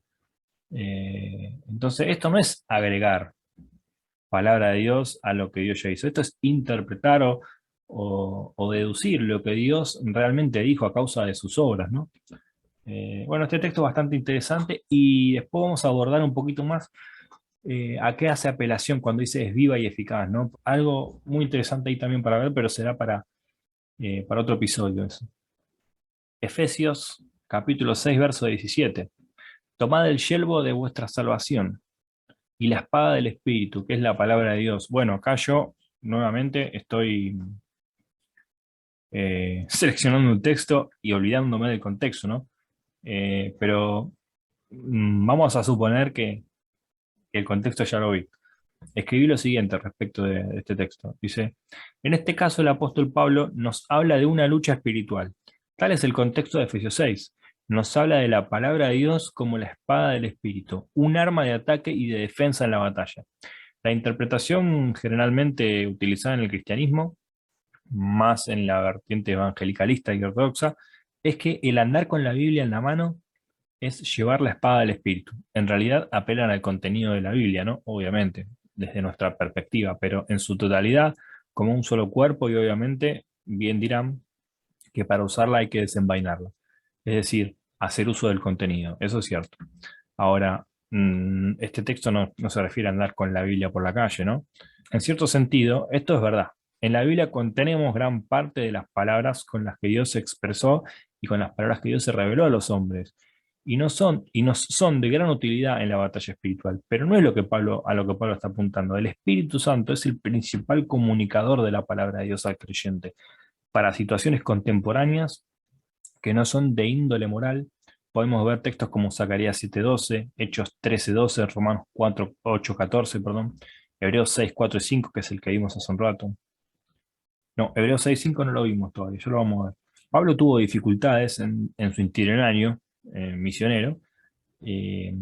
Entonces, esto no es agregar palabra de Dios a lo que Dios ya hizo. Esto es interpretar o deducir lo que Dios realmente dijo a causa de sus obras, ¿no? Bueno, este texto es bastante interesante y después vamos a abordar un poquito más a qué hace apelación cuando dice es viva y eficaz, ¿no? Algo muy interesante ahí también para ver, pero será para otro episodio eso. Efesios capítulo 6, verso 17. Tomad el yelmo de vuestra salvación y la espada del Espíritu, que es la palabra de Dios. Bueno, acá yo nuevamente estoy seleccionando un texto y olvidándome del contexto, ¿no? Pero vamos a suponer que el contexto ya lo vi. Escribí lo siguiente respecto de este texto. Dice, en este caso el apóstol Pablo nos habla de una lucha espiritual. Tal es el contexto de Efesios 6. Nos habla de la palabra de Dios como la espada del Espíritu, un arma de ataque y de defensa en la batalla. La interpretación generalmente utilizada en el cristianismo, más en la vertiente evangelicalista y ortodoxa, es que el andar con la Biblia en la mano es llevar la espada del Espíritu. En realidad apelan al contenido de la Biblia, ¿no? Obviamente, desde nuestra perspectiva, pero en su totalidad, como un solo cuerpo, y obviamente, bien dirán que para usarla hay que desenvainarla. Es decir, hacer uso del contenido. Eso es cierto. Ahora, este texto no se refiere a andar con la Biblia por la calle, ¿no? En cierto sentido, esto es verdad. En la Biblia contenemos gran parte de las palabras con las que Dios se expresó y con las palabras que Dios se reveló a los hombres. Y nos son de gran utilidad en la batalla espiritual. Pero no es lo que a lo que Pablo está apuntando. El Espíritu Santo es el principal comunicador de la palabra de Dios al creyente. Para situaciones contemporáneas que no son de índole moral, podemos ver textos como Zacarías 7:12, Hechos 13:12, Romanos 8:14, perdón, Hebreos 6:4 y 5, que es el que vimos hace un rato. No, Hebreos 6:5 no lo vimos todavía, ya lo vamos a ver. Pablo tuvo dificultades en su itinerario misionero, eh,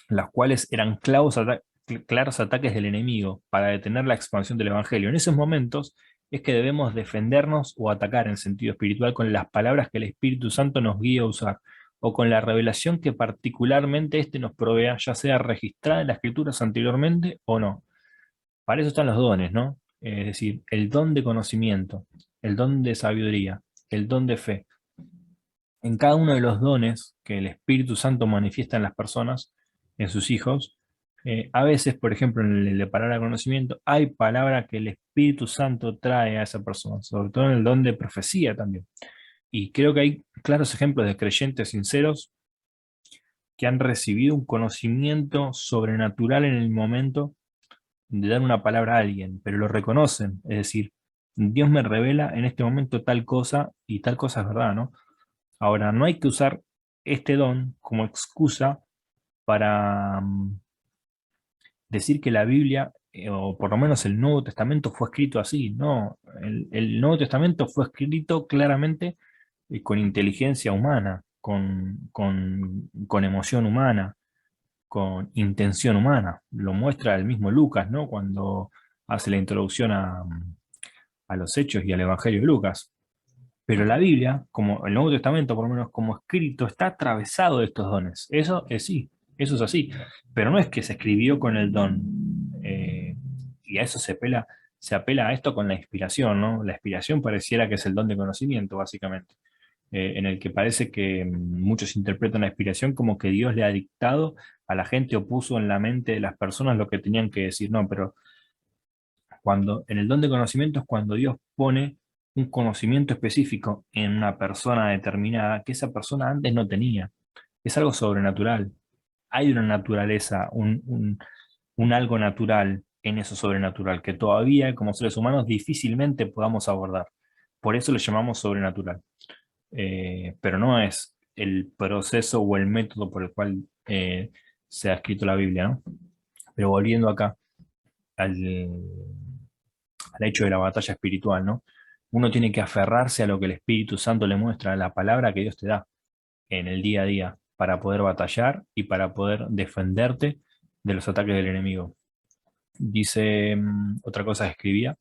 las cuales eran claros ataques del enemigo para detener la expansión del Evangelio. En esos momentos es que debemos defendernos o atacar en sentido espiritual con las palabras que el Espíritu Santo nos guía a usar, o con la revelación que particularmente éste nos provea, ya sea registrada en las Escrituras anteriormente o no. Para eso están los dones, ¿no? Es decir, el don de conocimiento, el don de sabiduría, el don de fe. En cada uno de los dones que el Espíritu Santo manifiesta en las personas, en sus hijos, a veces, por ejemplo, en el de palabra de conocimiento, hay palabra que el Espíritu Santo trae a esa persona, sobre todo en el don de profecía también. Y creo que hay claros ejemplos de creyentes sinceros que han recibido un conocimiento sobrenatural en el momento de dar una palabra a alguien, pero lo reconocen, es decir, Dios me revela en este momento tal cosa y tal cosa es verdad, ¿no? Ahora, no hay que usar este don como excusa para decir que la Biblia, o por lo menos el Nuevo Testamento, fue escrito así. No, el Nuevo Testamento fue escrito claramente con inteligencia humana, con emoción humana, con intención humana. Lo muestra el mismo Lucas, ¿no? Cuando hace la introducción a los Hechos y al Evangelio de Lucas. Pero la Biblia, como el Nuevo Testamento, por lo menos como escrito, está atravesado de estos dones. Eso es sí, eso es así. Pero no es que se escribió con el don. Y a eso se apela a esto con la inspiración, ¿no? La inspiración pareciera que es el don de conocimiento, básicamente. En el que parece que muchos interpretan la inspiración como que Dios le ha dictado a la gente o puso en la mente de las personas lo que tenían que decir. No, pero cuando en el don de conocimiento es cuando Dios pone un conocimiento específico en una persona determinada que esa persona antes no tenía. Es algo sobrenatural. Hay una naturaleza, un algo natural en eso sobrenatural que todavía como seres humanos difícilmente podamos abordar. Por eso le llamamos sobrenatural. Pero no es el proceso o el método por el cual se ha escrito la Biblia, ¿no? Pero volviendo acá al, al hecho de la batalla espiritual, ¿no? Uno tiene que aferrarse a lo que el Espíritu Santo le muestra, a la palabra que Dios te da en el día a día, para poder batallar y para poder defenderte de los ataques del enemigo. Dice otra cosa que escribía.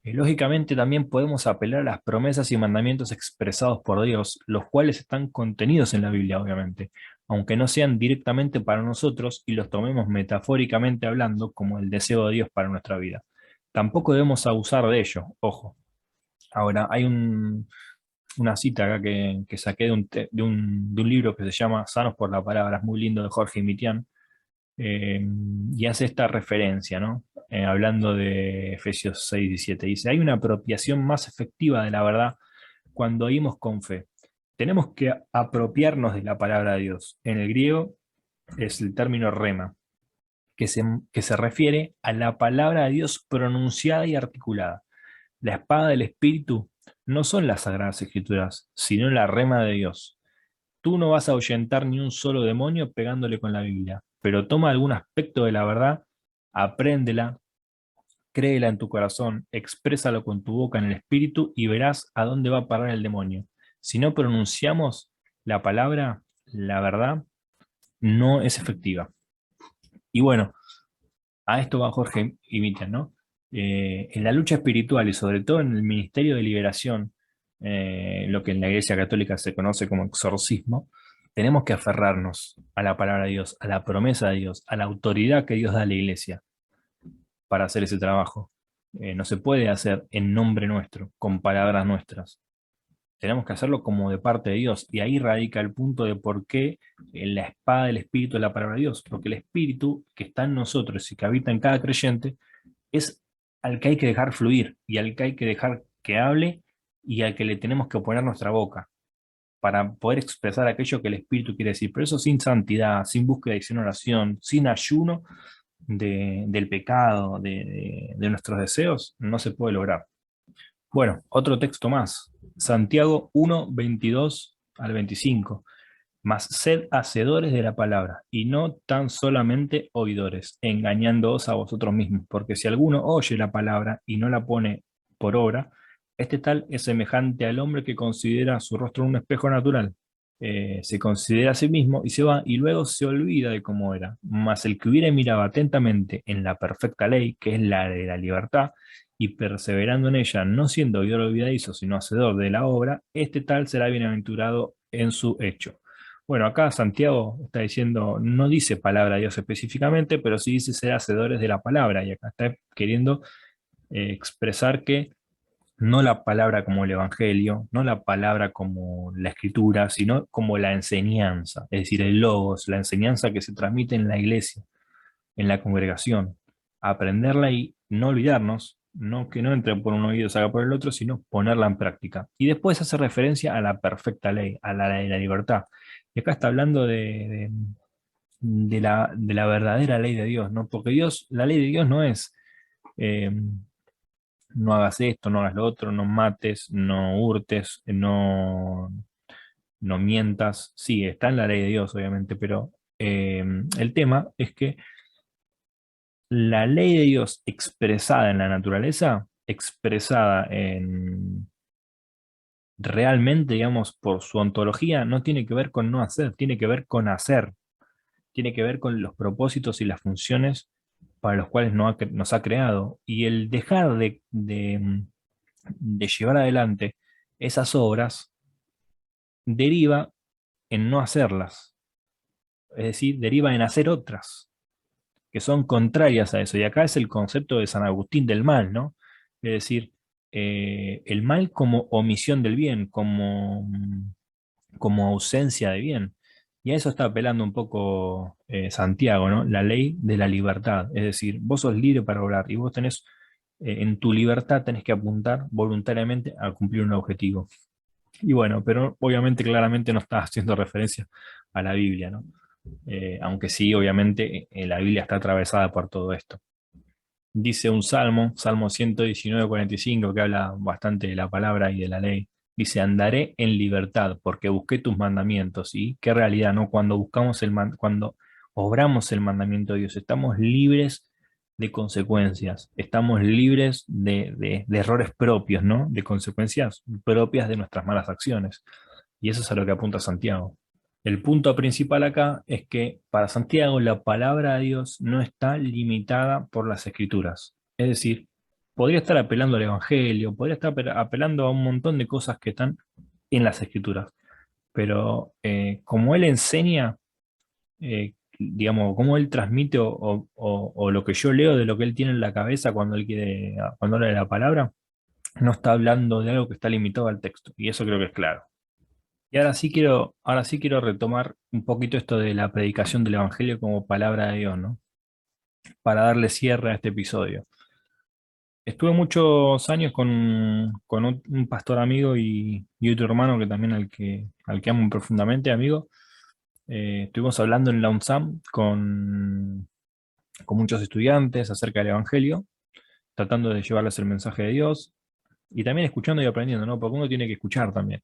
Lógicamente también podemos apelar a las promesas y mandamientos expresados por Dios, los cuales están contenidos en la Biblia, obviamente, aunque no sean directamente para nosotros y los tomemos metafóricamente hablando como el deseo de Dios para nuestra vida. Tampoco debemos abusar de ello, ojo. Ahora, hay una cita acá que saqué de un libro que se llama Sanos por la Palabra, es muy lindo, de Jorge Mitián, eh, y hace esta referencia, ¿no? Hablando de Efesios 6 y 7. Dice, hay una apropiación más efectiva de la verdad cuando oímos con fe. Tenemos que apropiarnos de la palabra de Dios. En el griego es el término rema, que se refiere a la palabra de Dios pronunciada y articulada. La espada del Espíritu no son las Sagradas Escrituras, sino la rema de Dios. Tú no vas a ahuyentar ni un solo demonio pegándole con la Biblia, pero toma algún aspecto de la verdad, apréndela, créela en tu corazón, exprésalo con tu boca en el Espíritu y verás a dónde va a parar el demonio. Si no pronunciamos la palabra, la verdad, no es efectiva. Y bueno, a esto va Jorge y Mitten, ¿no? En la lucha espiritual y sobre todo en el ministerio de liberación, lo que en la Iglesia Católica se conoce como exorcismo, tenemos que aferrarnos a la palabra de Dios, a la promesa de Dios, a la autoridad que Dios da a la Iglesia para hacer ese trabajo. No se puede hacer en nombre nuestro, con palabras nuestras. Tenemos que hacerlo como de parte de Dios. Y ahí radica el punto de por qué la espada del Espíritu es la palabra de Dios. Porque el Espíritu que está en nosotros y que habita en cada creyente es al que hay que dejar fluir y al que hay que dejar que hable y al que le tenemos que poner nuestra boca para poder expresar aquello que el Espíritu quiere decir. Pero eso sin santidad, sin búsqueda y sin oración, sin ayuno del pecado, de nuestros deseos, no se puede lograr. Bueno, otro texto más. Santiago 1, 22 al 25. Mas sed hacedores de la palabra, y no tan solamente oidores, engañándoos a vosotros mismos, porque si alguno oye la palabra y no la pone por obra, este tal es semejante al hombre que considera su rostro un espejo natural. Se considera a sí mismo y se va, y luego se olvida de cómo era. Mas el que hubiere mirado atentamente en la perfecta ley, que es la de la libertad, y perseverando en ella, no siendo oidor olvidadizo, sino hacedor de la obra, este tal será bienaventurado en su hecho. Bueno, acá Santiago está diciendo, no dice palabra de Dios específicamente, pero sí dice ser hacedores de la palabra, y acá está queriendo expresar que no la palabra como el Evangelio, no la palabra como la Escritura, sino como la enseñanza, es decir, el logos, la enseñanza que se transmite en la iglesia, en la congregación, aprenderla y no olvidarnos, no que no entre por un oído y salga por el otro, sino ponerla en práctica. Y después hace referencia a la perfecta ley, a la ley de la libertad. Y acá está hablando de la verdadera ley de Dios, ¿no? Porque Dios, la ley de Dios no es eh, no hagas esto, no hagas lo otro, no mates, no hurtes, no mientas. Sí, está en la ley de Dios, obviamente, pero el tema es que la ley de Dios expresada en la naturaleza, expresada en realmente, digamos, por su ontología, no tiene que ver con no hacer, tiene que ver con hacer, tiene que ver con los propósitos y las funciones para los cuales nos ha creado. Y el dejar de llevar adelante esas obras deriva en no hacerlas, es decir, deriva en hacer otras que son contrarias a eso. Y acá es el concepto de San Agustín del mal, ¿no? Es decir, el mal como omisión del bien, como ausencia de bien. Y a eso está apelando un poco Santiago, ¿no? La ley de la libertad. Es decir, vos sos libre para obrar y vos tenés, en tu libertad tenés que apuntar voluntariamente a cumplir un objetivo. Y bueno, pero obviamente claramente no está haciendo referencia a la Biblia, ¿no? Aunque sí, obviamente, la Biblia está atravesada por todo esto. Dice un salmo, Salmo 119:45, que habla bastante de la palabra y de la ley. Dice, andaré en libertad porque busqué tus mandamientos. Y qué realidad, ¿no? Cuando buscamos cuando obramos el mandamiento de Dios, estamos libres de consecuencias, estamos libres de errores propios, ¿no? De consecuencias propias de nuestras malas acciones. Y eso es a lo que apunta Santiago. El punto principal acá es que para Santiago la palabra de Dios no está limitada por las escrituras. Es decir, podría estar apelando al Evangelio, podría estar apelando a un montón de cosas que están en las escrituras. Pero como él enseña, digamos, como él transmite o lo que yo leo de lo que él tiene en la cabeza cuando él quiere, cuando habla de la palabra, no está hablando de algo que está limitado al texto. Y eso creo que es claro. Y ahora sí quiero retomar un poquito esto de la predicación del Evangelio como palabra de Dios, ¿no? Para darle cierre a este episodio. Estuve muchos años con un pastor amigo y otro hermano que también al que amo profundamente, amigo. Estuvimos hablando en la UNSAM con muchos estudiantes acerca del Evangelio, tratando de llevarles el mensaje de Dios, y también escuchando y aprendiendo, ¿no? Porque uno tiene que escuchar también.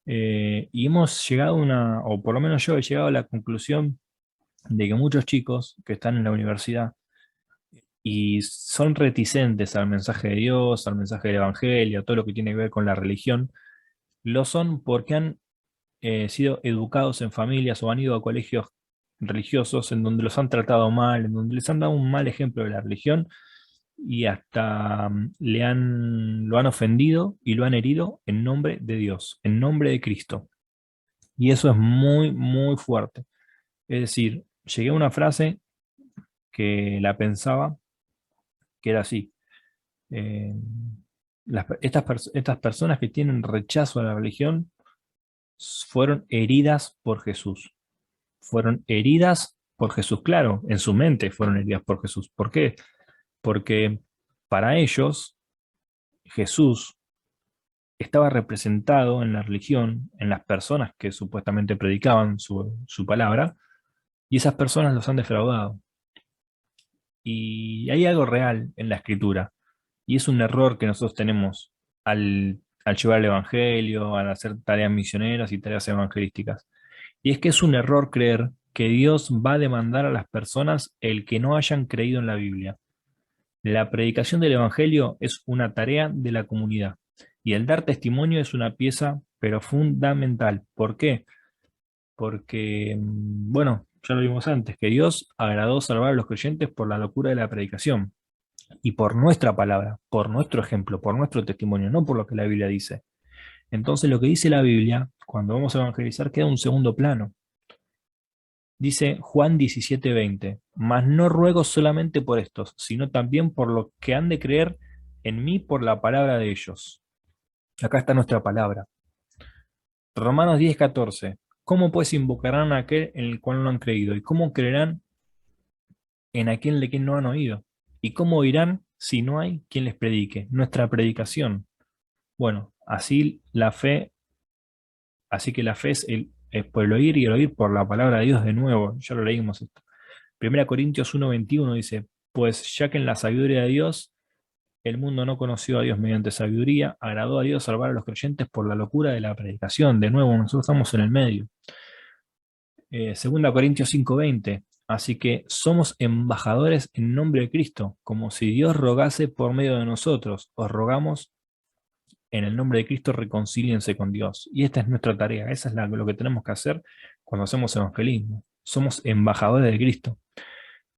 Y hemos llegado a o por lo menos yo he llegado a la conclusión de que muchos chicos que están en la universidad y son reticentes al mensaje de Dios, al mensaje del Evangelio, a todo lo que tiene que ver con la religión, lo son porque han sido educados en familias o han ido a colegios religiosos en donde los han tratado mal, en donde les han dado un mal ejemplo de la religión y hasta lo han ofendido y lo han herido en nombre de Dios, en nombre de Cristo. Y eso es muy, muy fuerte. Es decir, llegué a una frase que la pensaba, que era así. eh, estas personas que tienen rechazo a la religión fueron heridas por Jesús. Fueron heridas por Jesús, claro, en su mente fueron heridas por Jesús. ¿Por qué? Porque para ellos Jesús estaba representado en la religión, en las personas que supuestamente predicaban su palabra, y esas personas los han defraudado. Y hay algo real en la escritura, y es un error que nosotros tenemos al llevar el Evangelio, al hacer tareas misioneras y tareas evangelísticas. Y es que es un error creer que Dios va a demandar a las personas el que no hayan creído en la Biblia. La predicación del Evangelio es una tarea de la comunidad y el dar testimonio es una pieza, pero fundamental. ¿Por qué? Porque, bueno, ya lo vimos antes, que Dios agradó salvar a los creyentes por la locura de la predicación y por nuestra palabra, por nuestro ejemplo, por nuestro testimonio, no por lo que la Biblia dice. Entonces lo que dice la Biblia, cuando vamos a evangelizar, queda en un segundo plano. Dice Juan 17:20, mas no ruego solamente por estos, sino también por los que han de creer en mí por la palabra de ellos. Acá está nuestra palabra. Romanos 10:14, ¿cómo pues invocarán a aquel en el cual no han creído? ¿Y cómo creerán en aquel de quien no han oído? ¿Y cómo oirán si no hay quien les predique? Nuestra predicación. Bueno, así que la fe es por el oír y el oír por la palabra de Dios de nuevo. Ya lo leímos esto. 1 Corintios 1:21 dice, pues ya que en la sabiduría de Dios el mundo no conoció a Dios mediante sabiduría, agradó a Dios salvar a los creyentes por la locura de la predicación. De nuevo, nosotros estamos en el medio. 2 Corintios 5:20, así que somos embajadores en nombre de Cristo, como si Dios rogase por medio de nosotros. Os rogamos en el nombre de Cristo, reconcíliense con Dios. Y esta es nuestra tarea, esa es lo que tenemos que hacer cuando hacemos evangelismo. Somos embajadores de Cristo.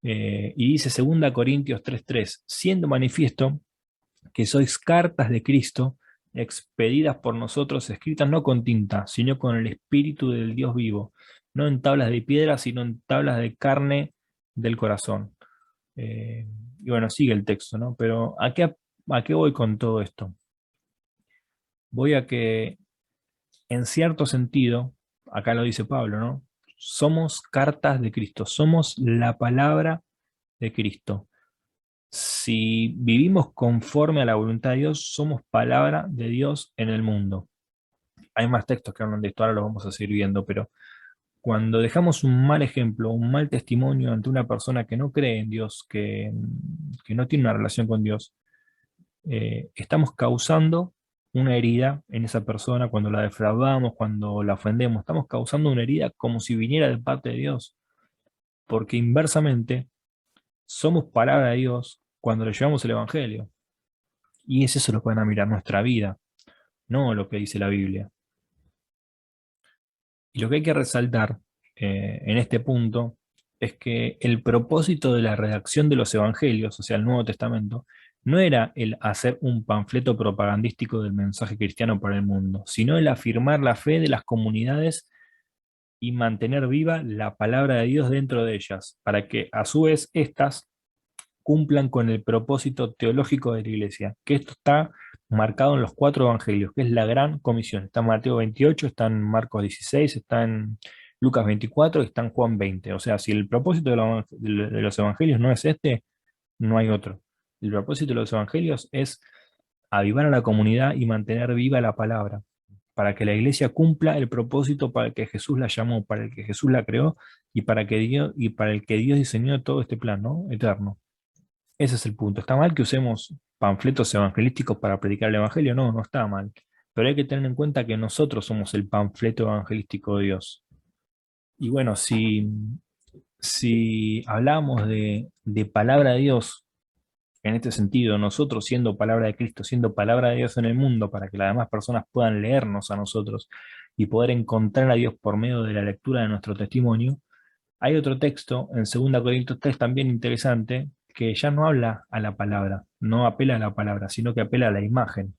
Y dice 2 Corintios 3:3, siendo manifiesto que sois cartas de Cristo, expedidas por nosotros, escritas no con tinta, sino con el Espíritu del Dios vivo, no en tablas de piedra, sino en tablas de carne del corazón. Y bueno, sigue el texto, ¿no? Pero ¿a qué voy con todo esto? Voy a que, en cierto sentido, acá lo dice Pablo, ¿no? Somos cartas de Cristo, somos la palabra de Cristo. Si vivimos conforme a la voluntad de Dios, somos palabra de Dios en el mundo. Hay más textos que hablan de esto, ahora los vamos a seguir viendo, pero cuando dejamos un mal ejemplo, un mal testimonio ante una persona que no cree en Dios, que no tiene una relación con Dios, estamos causando una herida en esa persona cuando la defraudamos, cuando la ofendemos, estamos causando una herida como si viniera de parte de Dios, porque inversamente somos palabra de Dios cuando le llevamos el Evangelio. Y es eso lo que van a mirar, nuestra vida, no lo que dice la Biblia. Y lo que hay que resaltar en este punto es que el propósito de la redacción de los Evangelios, o sea, el Nuevo Testamento, no era el hacer un panfleto propagandístico del mensaje cristiano para el mundo, sino el afirmar la fe de las comunidades y mantener viva la palabra de Dios dentro de ellas, para que a su vez éstas cumplan con el propósito teológico de la iglesia, que esto está marcado en los 4 evangelios, que es la gran comisión. Está en Mateo 28, está en Marcos 16, está en Lucas 24 y está en Juan 20. O sea, si el propósito de los evangelios no es este, no hay otro. El propósito de los evangelios es avivar a la comunidad y mantener viva la palabra, para que la iglesia cumpla el propósito para el que Jesús la llamó, para el que Jesús la creó, y para el que Dios diseñó todo este plan, ¿no? Eterno. Ese es el punto. ¿Está mal que usemos panfletos evangelísticos para predicar el evangelio? No, no está mal. Pero hay que tener en cuenta que nosotros somos el panfleto evangelístico de Dios. Y bueno, si hablamos de palabra de Dios, en este sentido, nosotros siendo palabra de Cristo, siendo palabra de Dios en el mundo, para que las demás personas puedan leernos a nosotros y poder encontrar a Dios por medio de la lectura de nuestro testimonio, hay otro texto en 2 Corintios 3 también interesante, que ya no habla a la palabra, no apela a la palabra, sino que apela a la imagen.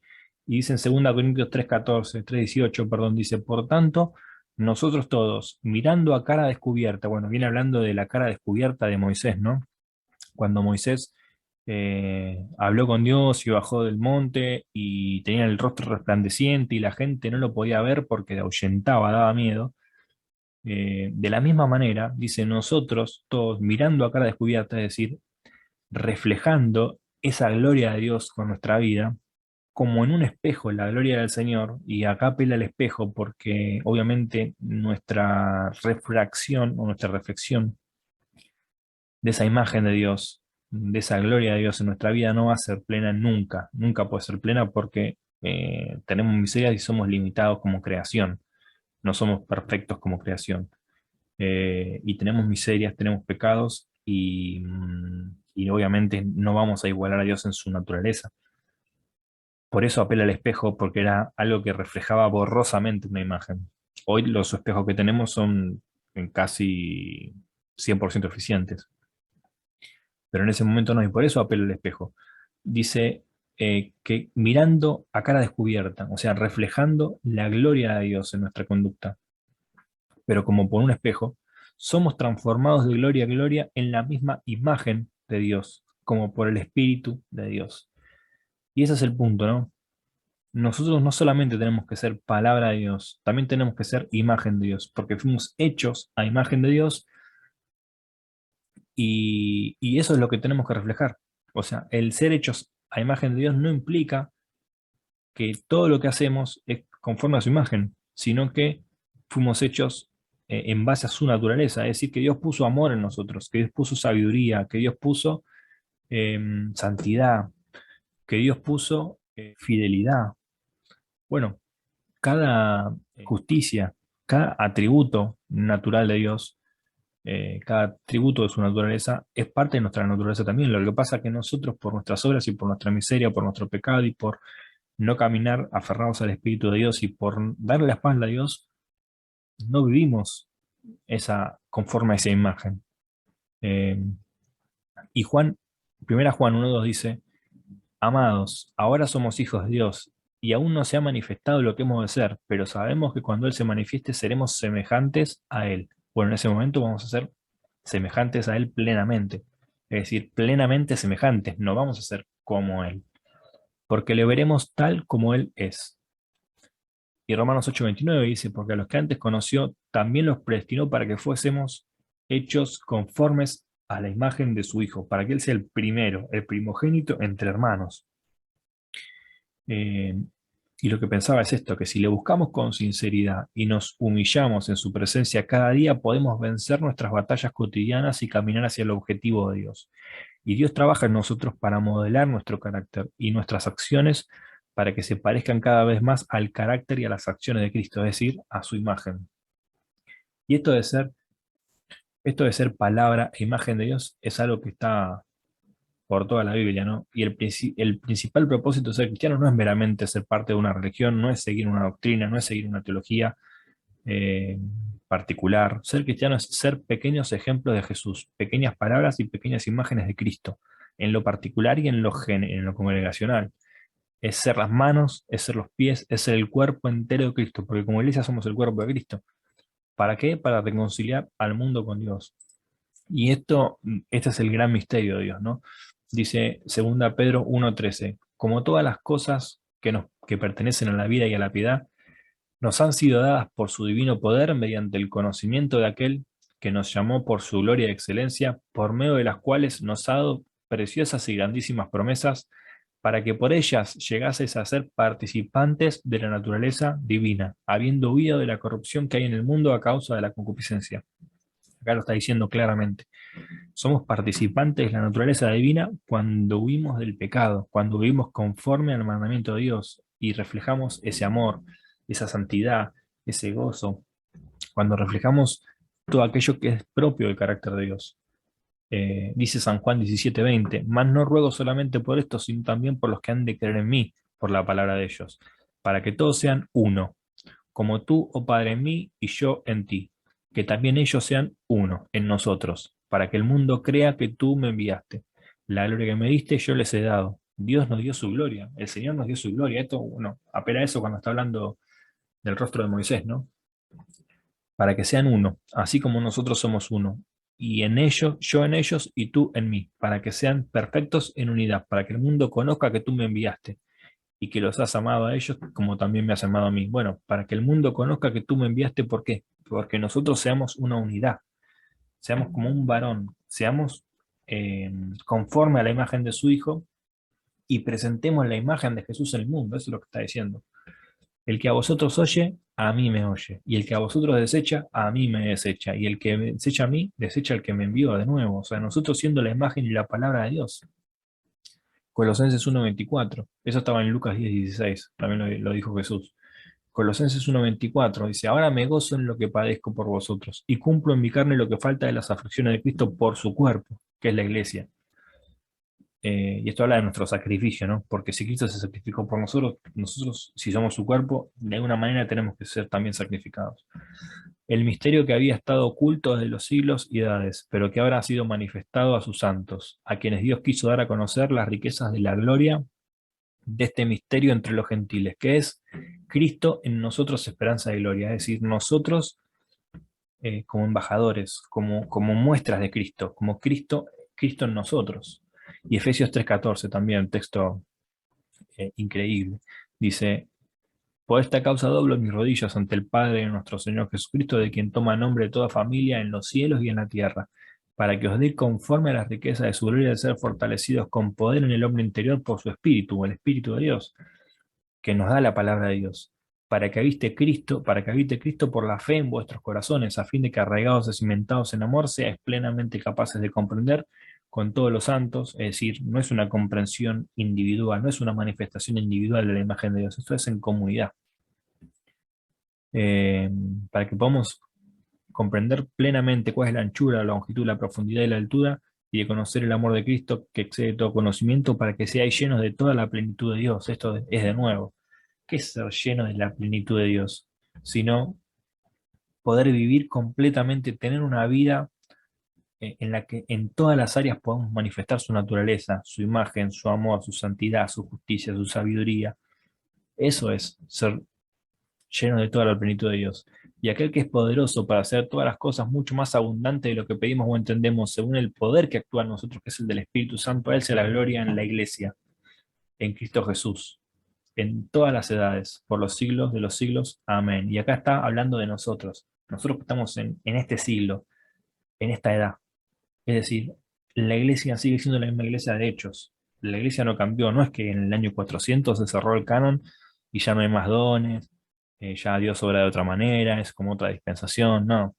Y dice en 2 Corintios 3:18, perdón, dice, por tanto, nosotros todos, mirando a cara descubierta, bueno, viene hablando de la cara descubierta de Moisés, ¿no? Cuando Moisés habló con Dios y bajó del monte y tenía el rostro resplandeciente y la gente no lo podía ver porque ahuyentaba, daba miedo. De la misma manera, dice, nosotros todos mirando a cara descubierta, es decir, reflejando esa gloria de Dios con nuestra vida, como en un espejo la gloria del Señor, y acá apela al espejo porque obviamente nuestra refracción o nuestra reflexión de esa imagen de Dios, de esa gloria de Dios en nuestra vida no va a ser plena nunca, nunca puede ser plena porque tenemos miserias y somos limitados como creación, no somos perfectos como creación. Y tenemos miserias, tenemos pecados y obviamente no vamos a igualar a Dios en su naturaleza. Por eso apela al espejo, porque era algo que reflejaba borrosamente una imagen. Hoy los espejos que tenemos son casi 100% eficientes, pero en ese momento no, y por eso apela al espejo. Dice que mirando a cara descubierta, o sea, reflejando la gloria de Dios en nuestra conducta, pero como por un espejo, somos transformados de gloria a gloria en la misma imagen de Dios, como por el Espíritu de Dios. Y ese es el punto, ¿no? Nosotros no solamente tenemos que ser palabra de Dios, también tenemos que ser imagen de Dios, porque fuimos hechos a imagen de Dios y eso es lo que tenemos que reflejar. O sea, el ser hechos a imagen de Dios no implica que todo lo que hacemos es conforme a su imagen, sino que fuimos hechos en base a su naturaleza, es decir, que Dios puso amor en nosotros, que Dios puso sabiduría, que Dios puso santidad, que Dios puso fidelidad. Bueno, cada justicia, cada atributo natural de Dios, cada atributo de su naturaleza es parte de nuestra naturaleza también. Lo que pasa es que nosotros, por nuestras obras y por nuestra miseria, por nuestro pecado y por no caminar aferrados al Espíritu de Dios y por darle la espalda a Dios, no vivimos conforme a esa imagen. Eh, y primera Juan 1:2 dice, amados, ahora somos hijos de Dios, y aún no se ha manifestado lo que hemos de ser, pero sabemos que cuando Él se manifieste seremos semejantes a Él. Bueno, en ese momento vamos a ser semejantes a Él plenamente, es decir, plenamente semejantes, no vamos a ser como Él, porque le veremos tal como Él es. Y Romanos 8:29 dice, porque a los que antes conoció, también los predestinó para que fuésemos hechos conformes a la imagen de su Hijo, para que Él sea el primero, el primogénito entre hermanos. Eh, y lo que pensaba es esto, que si le buscamos con sinceridad y nos humillamos en su presencia cada día, podemos vencer nuestras batallas cotidianas y caminar hacia el objetivo de Dios. Y Dios trabaja en nosotros para modelar nuestro carácter y nuestras acciones para que se parezcan cada vez más al carácter y a las acciones de Cristo, es decir, a su imagen. Y esto de ser palabra e imagen de Dios es algo que está por toda la Biblia, ¿no? Y el principal propósito de ser cristiano no es meramente ser parte de una religión, no es seguir una doctrina, no es seguir una teología eh, particular. Ser cristiano es ser pequeños ejemplos de Jesús, pequeñas palabras y pequeñas imágenes de Cristo, en lo particular y en lo congregacional. Es ser las manos, es ser los pies, es ser el cuerpo entero de Cristo, porque como iglesia somos el cuerpo de Cristo. ¿Para qué? Para reconciliar al mundo con Dios. Y este es el gran misterio de Dios, ¿no? Dice 2 Pedro 1:13, como todas las cosas que pertenecen a la vida y a la piedad, nos han sido dadas por su divino poder mediante el conocimiento de aquel que nos llamó por su gloria y excelencia, por medio de las cuales nos ha dado preciosas y grandísimas promesas, para que por ellas llegaseis a ser participantes de la naturaleza divina, habiendo huido de la corrupción que hay en el mundo a causa de la concupiscencia. Acá lo está diciendo claramente. Somos participantes de la naturaleza divina cuando huimos del pecado, cuando vivimos conforme al mandamiento de Dios y reflejamos ese amor, esa santidad, ese gozo, cuando reflejamos todo aquello que es propio del carácter de Dios. Dice San Juan 17:20, mas no ruego solamente por esto, sino también por los que han de creer en mí, por la palabra de ellos, para que todos sean uno, como tú, oh Padre, en mí y yo en ti, que también ellos sean uno en nosotros, para que el mundo crea que tú me enviaste. La gloria que me diste yo les he dado. Dios nos dio su gloria, el Señor nos dio su gloria. Esto, bueno, apela a eso cuando está hablando del rostro de Moisés, ¿no? Para que sean uno, así como nosotros somos uno. Y en ellos, yo en ellos y tú en mí, para que sean perfectos en unidad, para que el mundo conozca que tú me enviaste y que los has amado a ellos como también me has amado a mí. Bueno, para que el mundo conozca que tú me enviaste, ¿por qué? Porque nosotros seamos una unidad, seamos como un varón, seamos conforme a la imagen de su Hijo y presentemos la imagen de Jesús en el mundo. Eso es lo que está diciendo. El que a vosotros oye, a mí me oye. Y el que a vosotros desecha, a mí me desecha. Y el que me desecha a mí, desecha al que me envió de nuevo. O sea, nosotros siendo la imagen y la palabra de Dios. Colosenses 1:24. Eso estaba en Lucas 10:16. También lo dijo Jesús. Colosenses 1:24 dice, ahora me gozo en lo que padezco por vosotros y cumplo en mi carne lo que falta de las aflicciones de Cristo por su cuerpo, que es la iglesia. Y esto habla de nuestro sacrificio, ¿no? Porque si Cristo se sacrificó por nosotros, nosotros, si somos su cuerpo, de alguna manera tenemos que ser también sacrificados. El misterio que había estado oculto desde los siglos y edades, pero que ahora ha sido manifestado a sus santos, a quienes Dios quiso dar a conocer las riquezas de la gloria de este misterio entre los gentiles, que es Cristo en nosotros esperanza de gloria, es decir, nosotros como embajadores, como muestras de Cristo, como Cristo en nosotros. Y Efesios 3:14 también, texto increíble, dice, por esta causa doblo mis rodillas ante el Padre de nuestro Señor Jesucristo, de quien toma nombre toda familia en los cielos y en la tierra, para que os dé conforme a la riqueza de su gloria de ser fortalecidos con poder en el hombre interior por su Espíritu, el Espíritu de Dios que nos da la palabra de Dios, para que habite Cristo por la fe en vuestros corazones, a fin de que arraigados y cimentados en amor, seáis plenamente capaces de comprender con todos los santos, es decir, no es una comprensión individual, no es una manifestación individual de la imagen de Dios, esto es en comunidad. Eh, para que podamos comprender plenamente cuál es la anchura, la longitud, la profundidad y la altura, y de conocer el amor de Cristo que excede todo conocimiento, para que seáis llenos de toda la plenitud de Dios. Esto es de nuevo. ¿Qué es ser lleno de la plenitud de Dios? Sino poder vivir completamente, tener una vida en la que en todas las áreas podamos manifestar su naturaleza, su imagen, su amor, su santidad, su justicia, su sabiduría. Eso es ser lleno de toda la plenitud de Dios. Y aquel que es poderoso para hacer todas las cosas mucho más abundante de lo que pedimos o entendemos, según el poder que actúa en nosotros, que es el del Espíritu Santo, a Él sea la gloria en la iglesia, en Cristo Jesús, en todas las edades, por los siglos de los siglos. Amén. Y acá está hablando de nosotros. Nosotros que estamos en este siglo, en esta edad. Es decir, la iglesia sigue siendo la misma iglesia de hechos. La iglesia no cambió, no es que en el año 400 se cerró el canon y ya no hay más dones, ya Dios obra de otra manera, es como otra dispensación, no.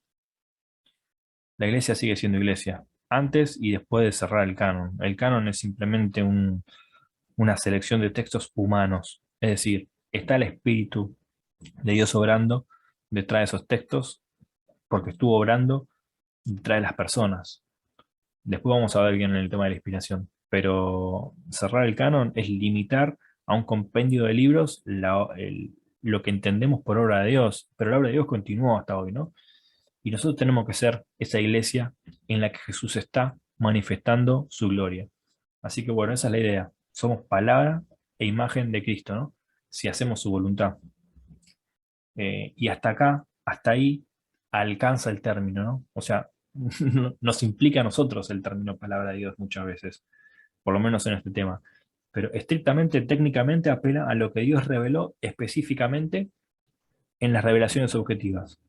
La iglesia sigue siendo iglesia, antes y después de cerrar el canon. El canon es simplemente una selección de textos humanos, es decir, está el Espíritu de Dios obrando detrás de esos textos, porque estuvo obrando detrás de las personas. Después vamos a ver bien en el tema de la inspiración, pero cerrar el canon es limitar a un compendio de libros lo que entendemos por obra de Dios, pero la obra de Dios continuó hasta hoy, ¿no? Y nosotros tenemos que ser esa iglesia en la que Jesús está manifestando su gloria. Así que bueno, esa es la idea. Somos palabra e imagen de Cristo, ¿no? Si hacemos su voluntad. Y hasta acá, hasta ahí, alcanza el término, ¿no? O sea, nos implica a nosotros el término palabra de Dios muchas veces, por lo menos en este tema. Pero estrictamente, técnicamente, apela a lo que Dios reveló específicamente en las revelaciones objetivas.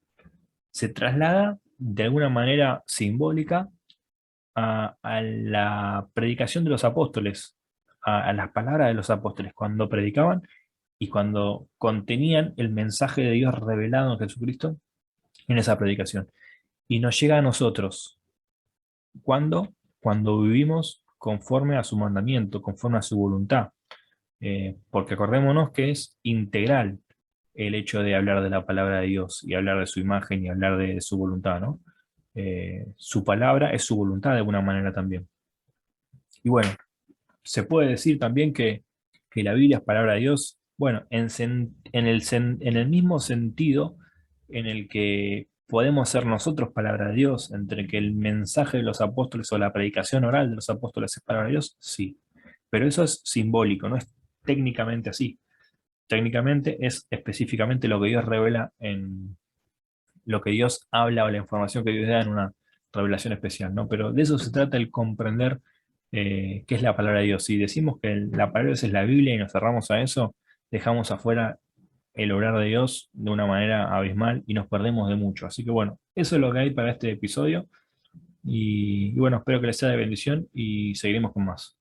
Se traslada de alguna manera simbólica a la predicación de los apóstoles, a las palabras de los apóstoles, cuando predicaban y cuando contenían el mensaje de Dios revelado en Jesucristo en esa predicación. y nos llega a nosotros. ¿Cuándo? Cuando vivimos conforme a su mandamiento, conforme a su voluntad. Porque acordémonos que es integral el hecho de hablar de la palabra de Dios y hablar de su imagen y hablar de su voluntad, ¿no? Su palabra es su voluntad de alguna manera también. Y bueno, se puede decir también que la Biblia es palabra de Dios, bueno, en el mismo sentido en el que podemos ser nosotros palabra de Dios, entre que el mensaje de los apóstoles o la predicación oral de los apóstoles es palabra de Dios, sí. Pero eso es simbólico, no es técnicamente así. Técnicamente es específicamente lo que Dios revela en lo que Dios habla o la información que Dios da en una revelación especial, ¿no? Pero de eso se trata el comprender qué es la palabra de Dios. Si decimos que la palabra de Dios es la Biblia y nos cerramos a eso, dejamos afuera el obrar de Dios de una manera abismal y nos perdemos de mucho. Así que bueno, eso es lo que hay para este episodio y bueno, espero que les sea de bendición y seguiremos con más.